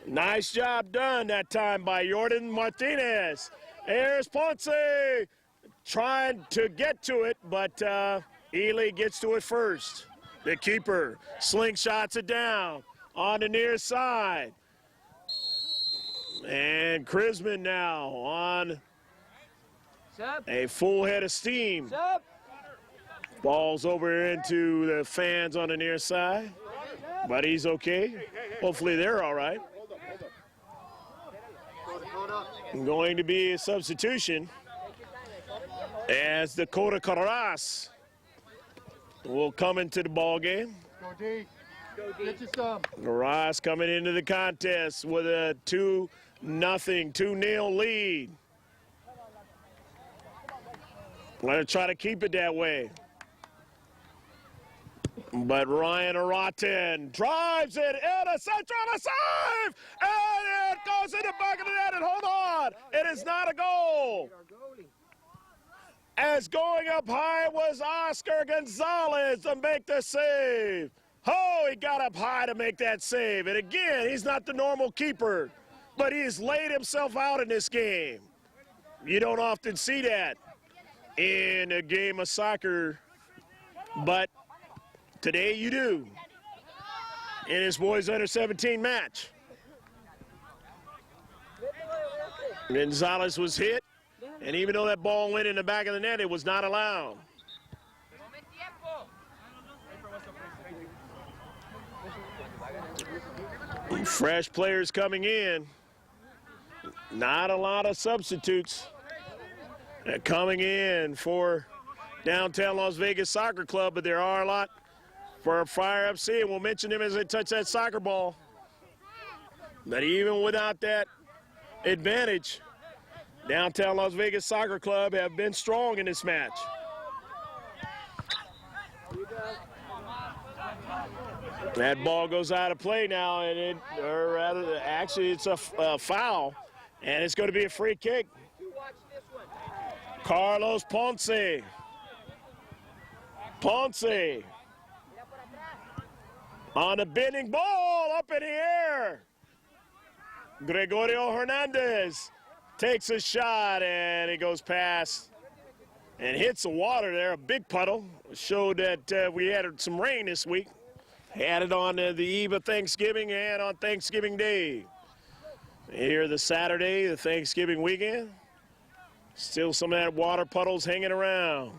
Nice job done that time by Jordan Martinez. There's Ponce trying to get to it, but Ely gets to it first. The keeper slingshots it down on the near side. And Krisman now on a full head of steam. Ball's over into the fans on the near side, but he's okay. Hopefully they're all right. Going to be a substitution as Dakota Carras will come into the ball game. Go D. Get you some. Carras coming into the contest with a 2-0, 2-0 lead. Going to try to keep it that way. But Ryan Araten drives it in a central, a save! And it goes in the back of the net, and hold on, it is not a goal. As going up high was Oscar Gonzalez to make the save. Oh, he got up high to make that save. And again, he's not the normal keeper, but he's laid himself out in this game. You don't often see that in a game of soccer, but today you do in his boys under 17 match. Gonzalez was hit, and even though that ball went in the back of the net, it was not allowed. Fresh players coming in. Not a lot of substitutes coming in for downtown Las Vegas Soccer Club, but there are a lot for Fire FC, and we'll mention them as they touch that soccer ball. But even without that advantage, downtown Las Vegas Soccer Club have been strong in this match. That ball goes out of play now, and actually it's a foul, and it's going to be a free kick. Carlos Ponce. Ponce on a bending ball up in the air. Gregorio Hernandez takes a shot, and it goes past and hits the water there. A big puddle. Showed that we had some rain this week. Had it on the eve of Thanksgiving and on Thanksgiving Day. Here the Saturday, the Thanksgiving weekend. Still some of that water puddles hanging around.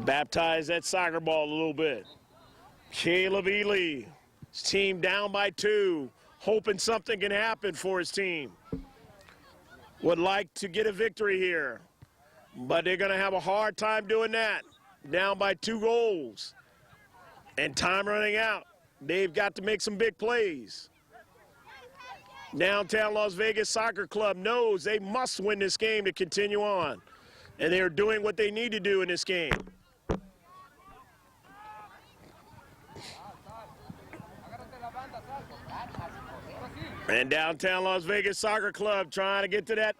Baptize that soccer ball a little bit. Caleb Ely, his team down by 2, hoping something can happen for his team. Would like to get a victory here, but they're going to have a hard time doing that. Down by 2 goals and time running out. They've got to make some big plays. Downtown Las Vegas Soccer Club knows they must win this game to continue on, and they're doing what they need to do in this game. And downtown Las Vegas Soccer Club trying to get to that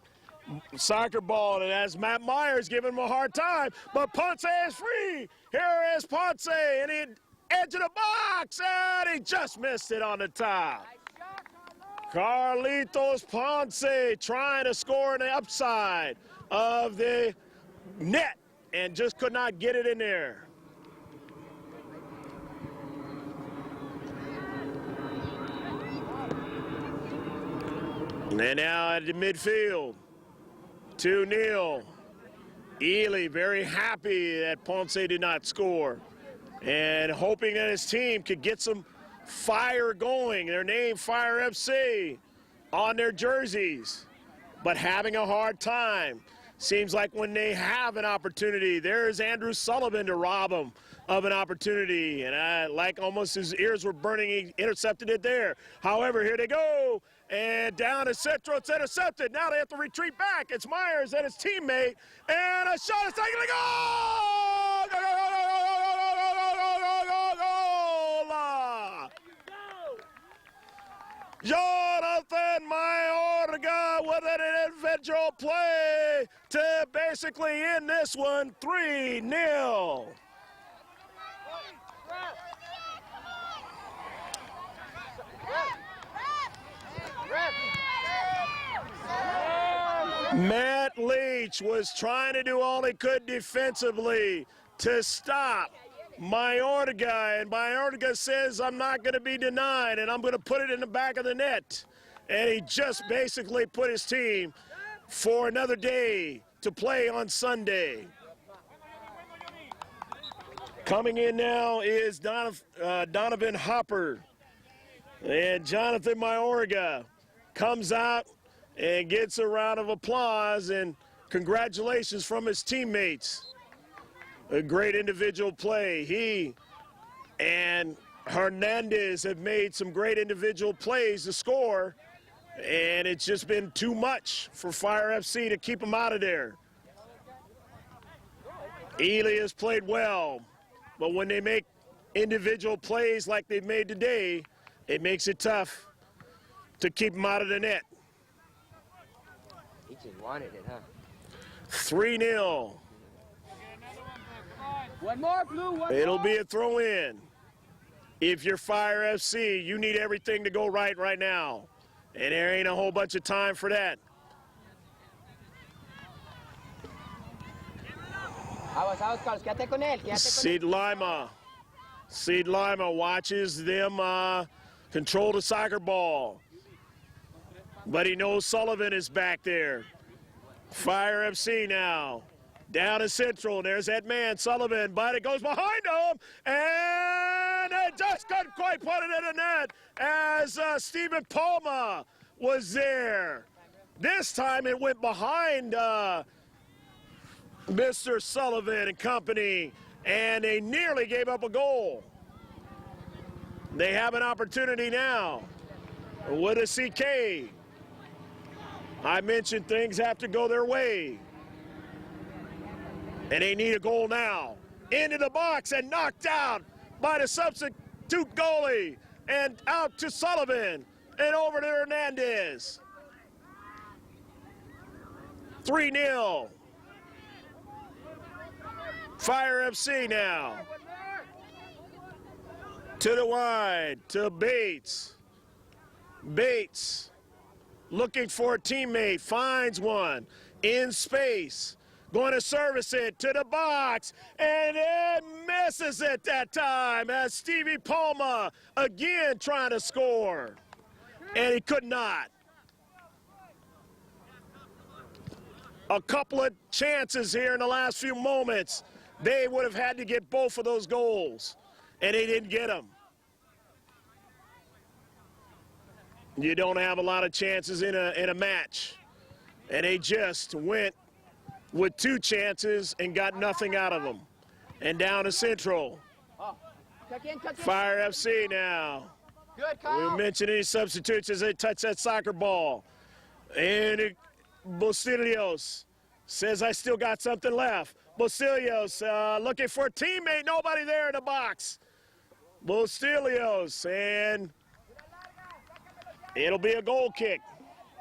soccer ball, and as Matt Myers giving him a hard time, but Ponce is free. Here is Ponce, and he edge of the box, and he just missed it on the top. Carlitos Ponce trying to score on the upside of the net and just could not get it in there. And now at the midfield, 2-0. Ely very happy that Ponce did not score and hoping that his team could get some fire going. Their name, Fire FC, on their jerseys, but having a hard time. Seems like when they have an opportunity, there's Andrew Sullivan to rob them of an opportunity. And like almost his ears were burning, he intercepted it there. However, here they go. And down to Centro, it's intercepted. Now they have to retreat back. It's Myers and his teammate. And a shot is taken to goal! Jonathan Mayorga with an individual play to basically end this one 3-0. Matt Leach was trying to do all he could defensively to stop Mayorga, and Mayorga says, I'm not going to be denied, and I'm going to put it in the back of the net. And he just basically put his team for another day to play on Sunday. Coming in now is Donovan Hopper. And Jonathan Mayorga comes out and gets a round of applause and congratulations from his teammates. A great individual play. He and Hernandez have made some great individual plays to score, and it's just been too much for Fire FC to keep them out of there. Ely has played well, but when they make individual plays like they've made today, it makes it tough to keep them out of the net. He just wanted it, huh? 3-0. One more, Blue, one It'll more. be a throw-in. If you're Fire FC, you need everything to go right now. And there ain't a whole bunch of time for that. Aguas, Carlos, quédate con él, quédate con él. Seed Lima watches them control the soccer ball. But he knows Sullivan is back there. Fire FC now. Down in central, there's that man, Sullivan, but it goes behind him, and it just couldn't quite put it in the net as Stephen Palma was there. This time it went behind Mr. Sullivan and company, and they nearly gave up a goal. They have an opportunity now with a CK. I mentioned things have to go their way. And they need a goal now. Into the box and knocked out by the substitute goalie. And out to Sullivan and over to Hernandez. 3-0. Fire FC now. To the wide, to Bates. Bates looking for a teammate, finds one in space. Going to service it to the box, and it misses it that time as Stevie Palma again trying to score, and he could not. A couple of chances here in the last few moments. They would have had to get both of those goals, and they didn't get them. You don't have a lot of chances in a match, and they just went with 2 chances and got nothing out of them. And down to Central. Check in. Fire FC now. Good, Kyle. We mentioned any substitutes as they touch that soccer ball. And Bostilios says, I still got something left. Bostilios looking for a teammate. Nobody there in the box. Bostilios, and it'll be a goal kick.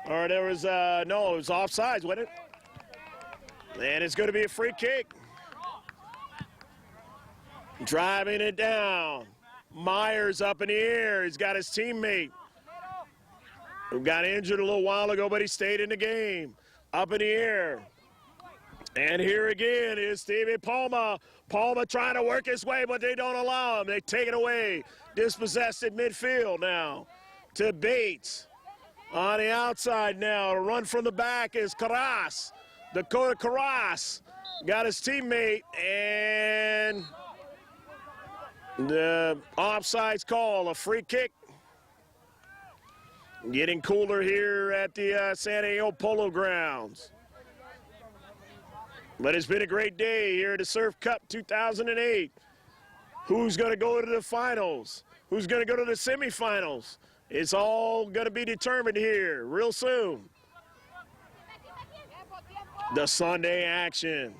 Or there was, no, it was offsides, wasn't it? And it's going to be a free kick. Driving it down. Myers up in the air. He's got his teammate who got injured a little while ago, but he stayed in the game. Up in the air. And here again is Stevie Palma. Palma trying to work his way, but they don't allow him. They take it away. Dispossessed at midfield now to Bates. On the outside now. A run from the back is Carras. Dakota Carras got his teammate, and the offsides call, a free kick. Getting cooler here at the San Diego Polo Grounds. But it's been a great day here at the Surf Cup 2008. Who's going to go to the finals? Who's going to go to the semifinals? It's all going to be determined here real soon. The Sunday action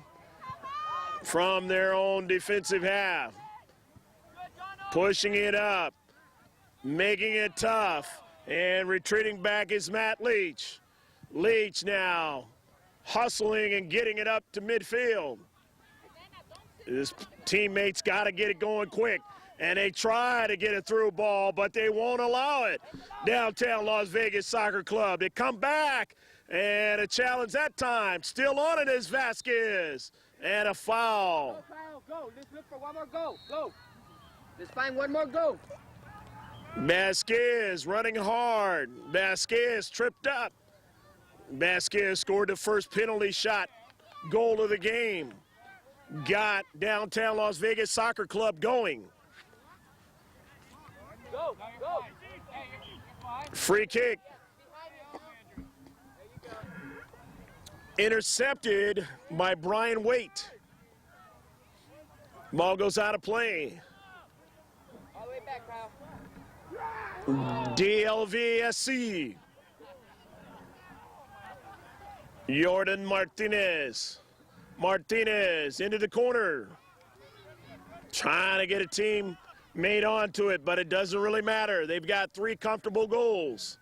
from their own defensive half. Pushing it up, making it tough, and retreating back is Matt Leach. Leach now hustling and getting it up to midfield. His teammates got to get it going quick, and they try to get a through ball, but they won't allow it. Downtown Las Vegas Soccer Club. They come back, and a challenge that time. Still on it is Vasquez, and a foul. Go, Kyle, go. Let's look for one more goal. Go. Let's find one more goal. Vasquez running hard. Vasquez tripped up. Vasquez scored the first penalty shot goal of the game. got downtown Las Vegas Soccer Club going. Go, go. Free kick. Intercepted by Brian Waite. Ball goes out of play. All the way back, Kyle. Lvsc. Jordan Martinez. Martinez into the corner. Trying to get a team made onto it, but it doesn't really matter. They've got 3 comfortable goals.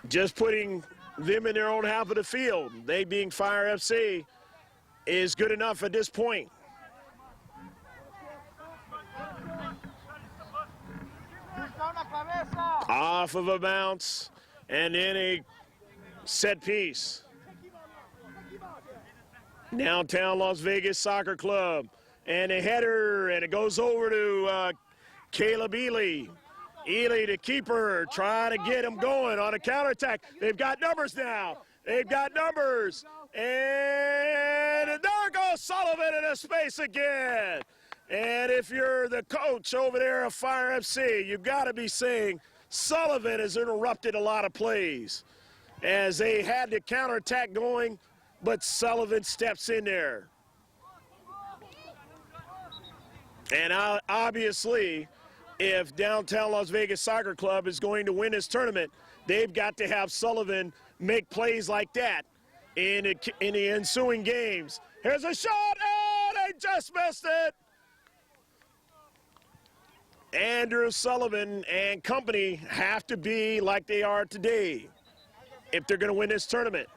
Just putting them in their own half of the field, they being Fire FC, is good enough at this point. Off of a bounce, and then a set piece. Downtown Las Vegas Soccer Club, and a header, and it goes over to Caleb Ely. Ely, the keeper, trying to get him going on a counterattack. They've got numbers now. They've got numbers. And there goes Sullivan into space again. And if you're the coach over there of Fire FC, you've got to be saying Sullivan has interrupted a lot of plays as they had the counterattack going, but Sullivan steps in there. And obviously, if downtown Las Vegas Soccer Club is going to win this tournament, they've got to have Sullivan make plays like that in the ensuing games. Here's a shot, oh, they just missed it. Andrew Sullivan and company have to be like they are today if they're going to win this tournament.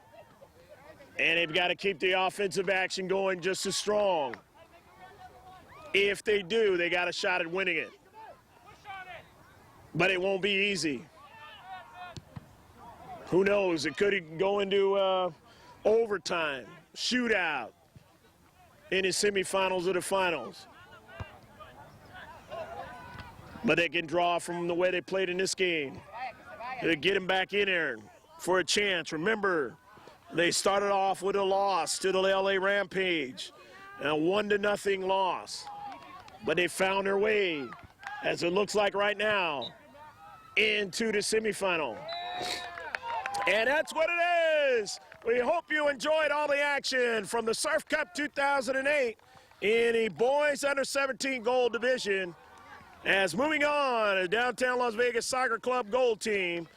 And they've got to keep the offensive action going just as strong. If they do, they got a shot at winning it. But it won't be easy. Who knows? It could go into overtime, shootout in the semifinals or the finals. But they can draw from the way they played in this game. They'll get them back in there for a chance. Remember, they started off with a loss to the LA Rampage, and a 1-0 loss. But they found their way, as it looks like right now, into the semifinal. And that's what it is. We hope you enjoyed all the action from the Surf Cup 2008 in the boys under 17 gold division. As moving on, a downtown Las Vegas Soccer Club gold team.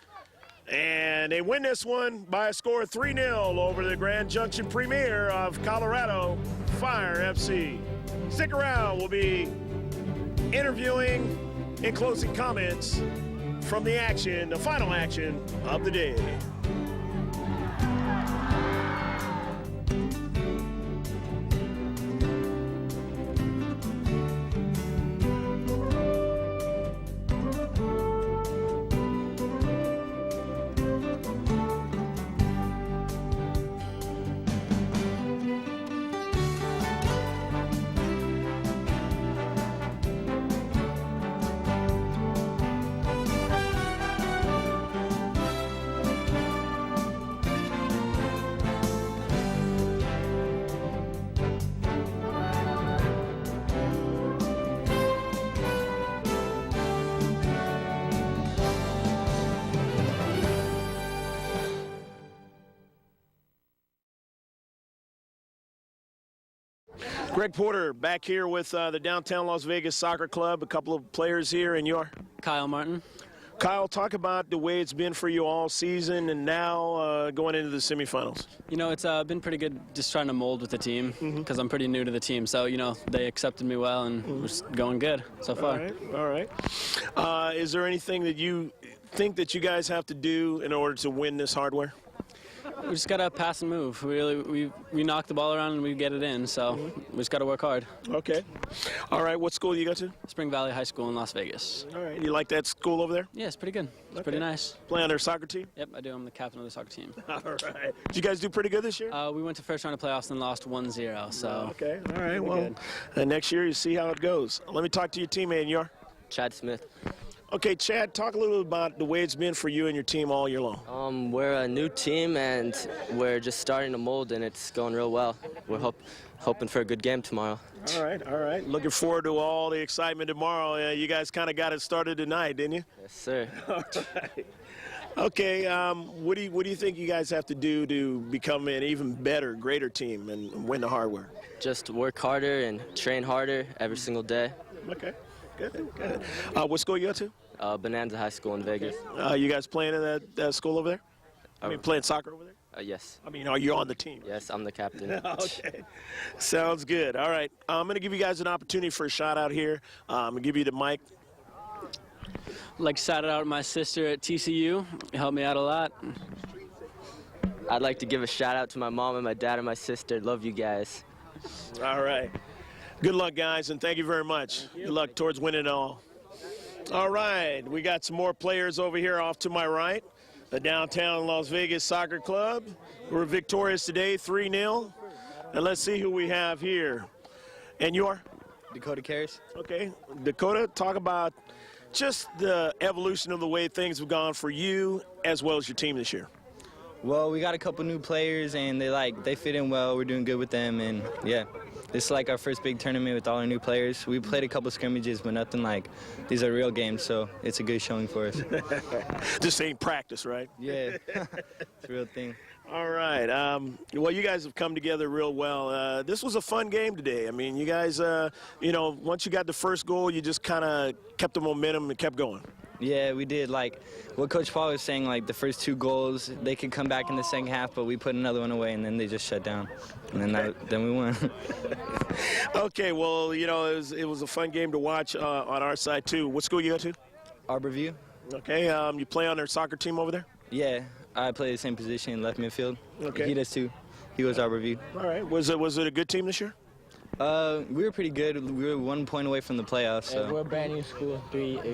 And they win this one by a score of 3-0 over the Grand Junction Premier of Colorado, Fire FC. Stick around, we'll be interviewing and closing comments from the action, the final action of the day. Greg Porter back here with the downtown Las Vegas Soccer Club. A couple of players here, and you're? Kyle Martin. Kyle, talk about the way it's been for you all season and now going into the semifinals. You know, it's been pretty good just trying to mold with the team because I'm pretty new to the team. So, you know, they accepted me well and we're just going good so far. All right. Is there anything that you think that you guys have to do in order to win this hardware? We just got to pass and move. We knock the ball around and we get it in, so we just got to work hard. Okay. All right, what school you go to? Spring Valley High School in Las Vegas. All right, you like that school over there? Yeah, it's pretty good. It's pretty nice. Play on their soccer team? Yep, I do. I'm the captain of the soccer team. All right. Did you guys do pretty good this year? We went to first round of playoffs and lost 1-0, so. Okay, all right, well, next year you see how it goes. Let me talk to your teammate, and you're? Chad Smith. Okay, Chad, talk a little bit about the way it's been for you and your team all year long. We're a new team, and we're just starting to mold, and it's going real well. We're hoping for a good game tomorrow. All right, all right. Looking forward to all the excitement tomorrow. You guys kind of got it started tonight, didn't you? Yes, sir. All right. Okay, what do you think you guys have to do to become an even better, greater team and win the hardware? Just work harder and train harder every single day. Okay, good, good. What school you go to? Bonanza High School in Vegas. You guys playing at that school over there? I mean, playing soccer over there? Yes. I mean, are you on the team? Yes, I'm the captain. Okay, sounds good. All right, I'm going to give you guys an opportunity for a shot out here. I'm going to give you the mic. Like shout out my sister at TCU, helped me out a lot. I'd like to give a shout out to my mom and my dad and my sister. Love you guys. All right. Good luck, guys, and thank you very much. Good luck towards winning it all. All right, we got some more players over here off to my right. The Downtown Las Vegas Soccer Club. We're victorious today, 3-0. And let's see who we have here. And you are? Dakota Karras. Okay. Dakota, talk about just the evolution of the way things have gone for you as well as your team this year. Well, we got a couple new players, and they fit in well. We're doing good with them, and yeah, this is like our first big tournament with all our new players. We played a couple scrimmages, but nothing like these are real games, so it's a good showing for us. This ain't practice, right? Yeah, it's a real thing. All right. Well, you guys have come together real well. This was a fun game today. I mean, you guys, once you got the first goal, you just kind of kept the momentum and kept going. Yeah, we did. Like what Coach Paul was saying, like the first two goals, they could come back in the second half, but we put another one away, and then they just shut down. And then we won. Okay, well, it was a fun game to watch on our side, too. What school you go to? Arborview. Okay, you play on their soccer team over there? Yeah, I play the same position, left midfield. Okay. He does too. He goes Arborview. All right. Was it a good team this year? We were pretty good. We were 1 point away from the playoffs. So. We're a brand new school.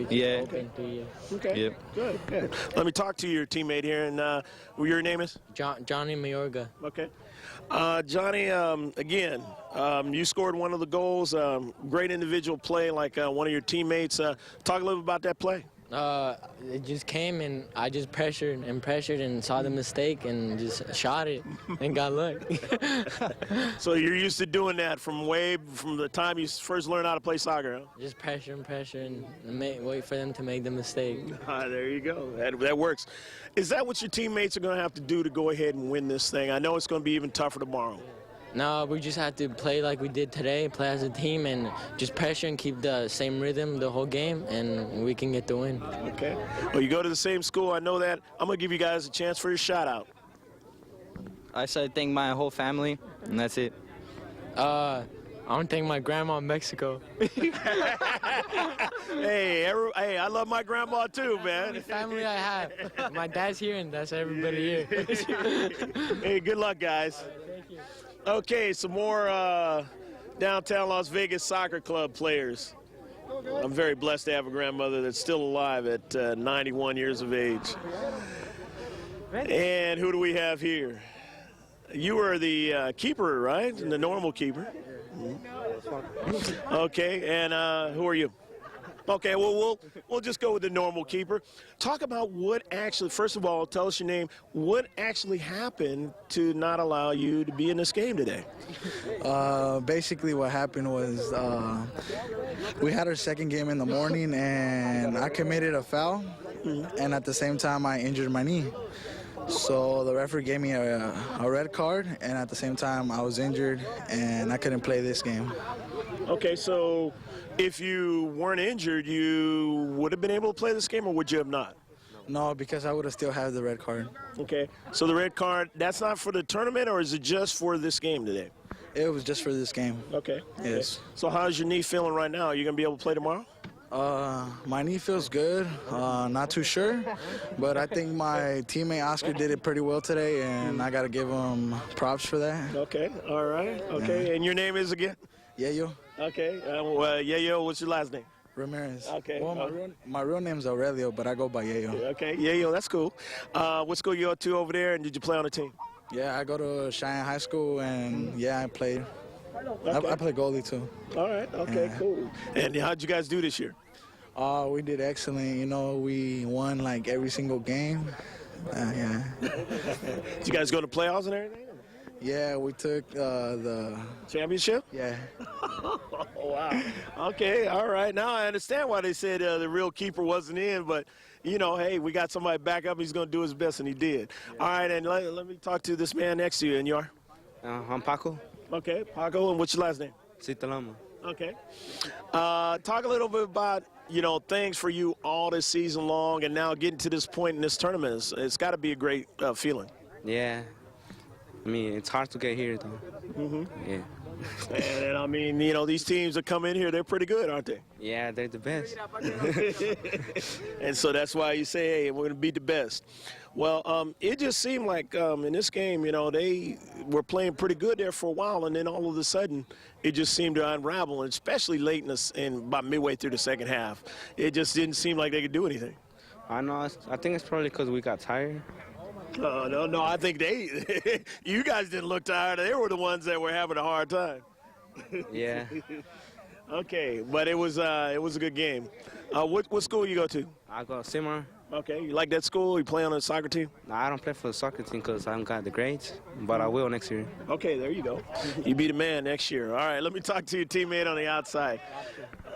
Yeah. Open 3 years. Okay. Yep. Good, good. Let me talk to your teammate here, and your name is? Johnny Mayorga. Okay. Johnny, again, you scored one of the goals. Great individual play like one of your teammates. Talk a little bit about that play. It just came, and I just pressured and saw the mistake and just shot it and got luck. So you're used to doing that from the time you first learned how to play soccer, huh? Just pressure and wait for them to make the mistake. There you go. That works. Is that what your teammates are going to have to do to go ahead and win this thing? I know it's going to be even tougher tomorrow. No, we just have to play like we did today, play as a team, and just pressure and keep the same rhythm the whole game, and we can get the win. Okay. Well, you go to the same school. I know that. I'm going to give you guys a chance for your shout-out. I said thank my whole family, and that's it. I want to thank my grandma in Mexico. Hey, I love my grandma too, man. The family I have. My dad's here, and that's everybody here. Hey, good luck, guys. Thank you. Okay, some more Downtown Las Vegas Soccer Club players. I'm very blessed to have a grandmother that's still alive at 91 years of age. And who do we have here? You were the keeper, right? The normal keeper. Okay, and who are you? Okay, well, we'll just go with the normal keeper. Talk about what actually, first of all, tell us your name. What actually happened to not allow you to be in this game today? Basically what happened was we had our second game in the morning, and I committed a foul, and at the same time I injured my knee. So the referee gave me a red card, and at the same time I was injured, and I couldn't play this game. Okay, so if you weren't injured, you would have been able to play this game, or would you have not? No, because I would have still had the red card. Okay, so the red card, that's not for the tournament, or is it just for this game today? It was just for this game. Okay. Yes. Okay. So how's your knee feeling right now? Are you going to be able to play tomorrow? My knee feels good. Not too sure, but I think my teammate Oscar did it pretty well today, and I got to give him props for that. Okay, all right. Okay, yeah. And your name is again? Yayo. Okay, Yayo, what's your last name? Ramirez. Okay. Well, my real name's Aurelio, but I go by Yayo. Okay, Yayo, that's cool. What school you go to over there, and did you play on the team? Yeah, I go to Cheyenne High School, and yeah, I played. Okay. I play goalie too. All right. Okay. Yeah. Cool. And how'd you guys do this year? We did excellent. You know, we won like every single game. Yeah. Did you guys go to playoffs and everything? Yeah, we took the Championship? yeah. Oh, wow. Okay, all right. Now I understand why they said the real keeper wasn't in, but, you know, hey, we got somebody back up. He's going to do his best, and he did. Yeah. All right, and let me talk to this man next to you, and you are? I'm Paco. Okay, Paco, and what's your last name? Citalama. Okay. Talk a little bit about, you know, things for you all this season long, and now getting to this point in this tournament. It's got to be a great feeling. Yeah. I mean, it's hard to get here, though. Mm-hmm. Yeah. And I mean, you know, these teams that come in here, they're pretty good, aren't they? Yeah, they're the best. And so that's why you say, hey, we're going to beat the best. Well, it just seemed like in this game, you know, they were playing pretty good there for a while, and then all of a sudden it just seemed to unravel, and especially late in about midway through the second half. It just didn't seem like they could do anything. I know. I think it's probably because we got tired. No, I think you guys didn't look tired. They were the ones that were having a hard time. Yeah. Okay, but it was a good game. What school you go to? I go Simmer. Okay, you like that school? You play on a soccer team? No, I don't play for the soccer team because I haven't got the grades, but I will next year. Okay, there you go. You be the man next year. All right, let me talk to your teammate on the outside.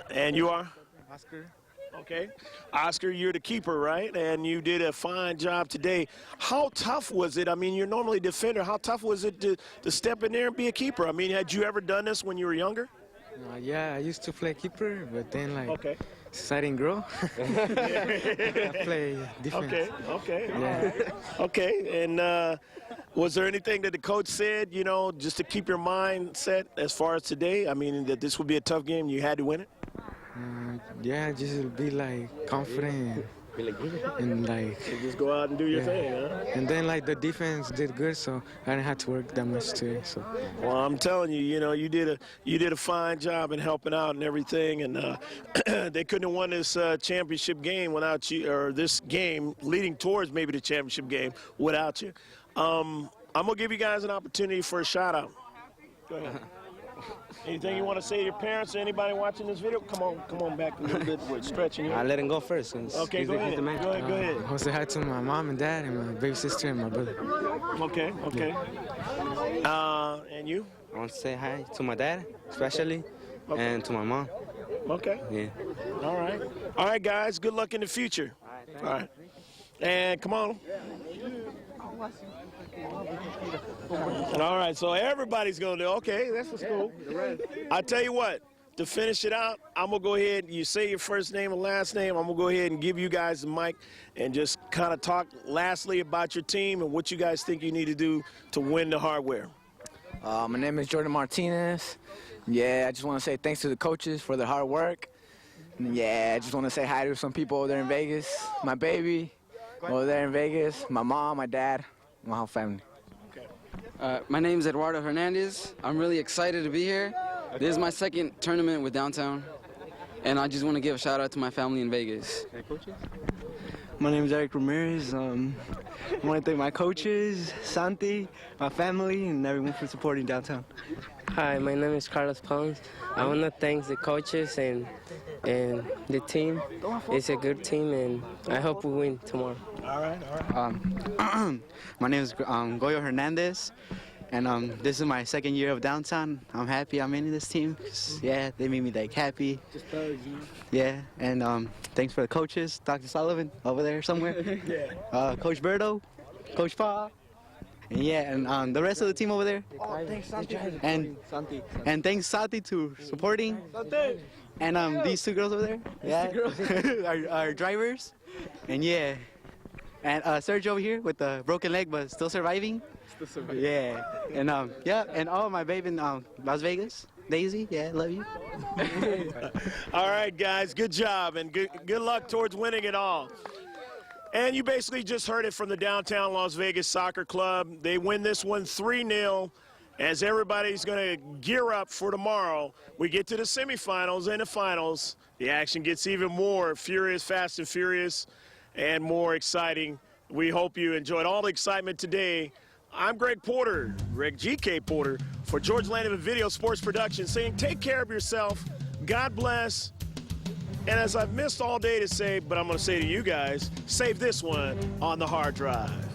And you are? Oscar. Okay. Oscar, you're the keeper, right? And you did a fine job today. How tough was it? I mean, you're normally a defender. How tough was it to step in there and be a keeper? I mean, had you ever done this when you were younger? Yeah, I used to play keeper, but then, like, okay. Since I didn't grow, I play defense. Okay. Yeah. Okay, and was there anything that the coach said, you know, just to keep your mind set as far as today? I mean, that this would be a tough game, you had to win it? Yeah, just be like confident and like just go out and do your thing, huh? And then like the defense did good, so I didn't have to work that much today. So. Well, I'm telling you, you know, you did a fine job in helping out and everything, and they couldn't have won this championship game without you, or this game leading towards maybe the championship game without you. I'm gonna give you guys an opportunity for a shout out. Go ahead. Anything you want to say to your parents or anybody watching this video? Come on back a little bit. We're stretching here. I'll let him go first. Okay, go ahead. Go ahead. I want to say hi to my mom and dad and my baby sister and my brother. Okay. And you? I want to say hi to my dad, especially, and to my mom. Okay. Yeah. All right, guys. Good luck in the future. All right. And come on. All right, so everybody's going to do, okay, that's what's cool. I tell you what, to finish it out, I'm going to go ahead, you say your first name and last name, I'm going to go ahead and give you guys the mic and just kind of talk lastly about your team and what you guys think you need to do to win the hardware. My name is Jordan Martinez. Yeah, I just want to say thanks to the coaches for their hard work. And yeah, I just want to say hi to some people over there in Vegas, my baby over there in Vegas, my mom, my dad, my whole family. My name is Eduardo Hernandez. I'm really excited to be here. This is my second tournament with Downtown, and I just want to give a shout out to my family in Vegas. My name is Eric Ramirez. I want to thank my coaches, Santi, my family, and everyone for supporting Downtown. Hi, my name is Carlos Pons. I want to thank the coaches and the team. It's a good team, and I hope we win tomorrow. All right. My name is Goyo Hernandez, and this is my second year of Downtown. I'm happy I'm in this team. Yeah, they made me like happy. Just thugs, you know? Yeah, and thanks for the coaches, Dr. Sullivan over there somewhere. Yeah. Coach Berto, Coach Pa. And yeah, and the rest of the team over there. Oh, thanks, Santi. And thanks Santi to supporting. And these two girls over there. Yeah. our drivers. And yeah. And Sergio over here with the broken leg but still surviving. Yeah. And yeah, and my baby in Las Vegas. Daisy, yeah, love you. All right, guys, good job, and good luck towards winning it all. And you basically just heard it from the Downtown Las Vegas Soccer Club. They win this one 3-0 as everybody's going to gear up for tomorrow. We get to the semifinals and the finals. The action gets even more furious, fast and furious, and more exciting. We hope you enjoyed all the excitement today. I'm Greg Porter, Greg G.K. Porter, for George Landovan Video Sports Production, saying take care of yourself. God bless. And as I've missed all day to say, but I'm going to say to you guys, save this one on the hard drive.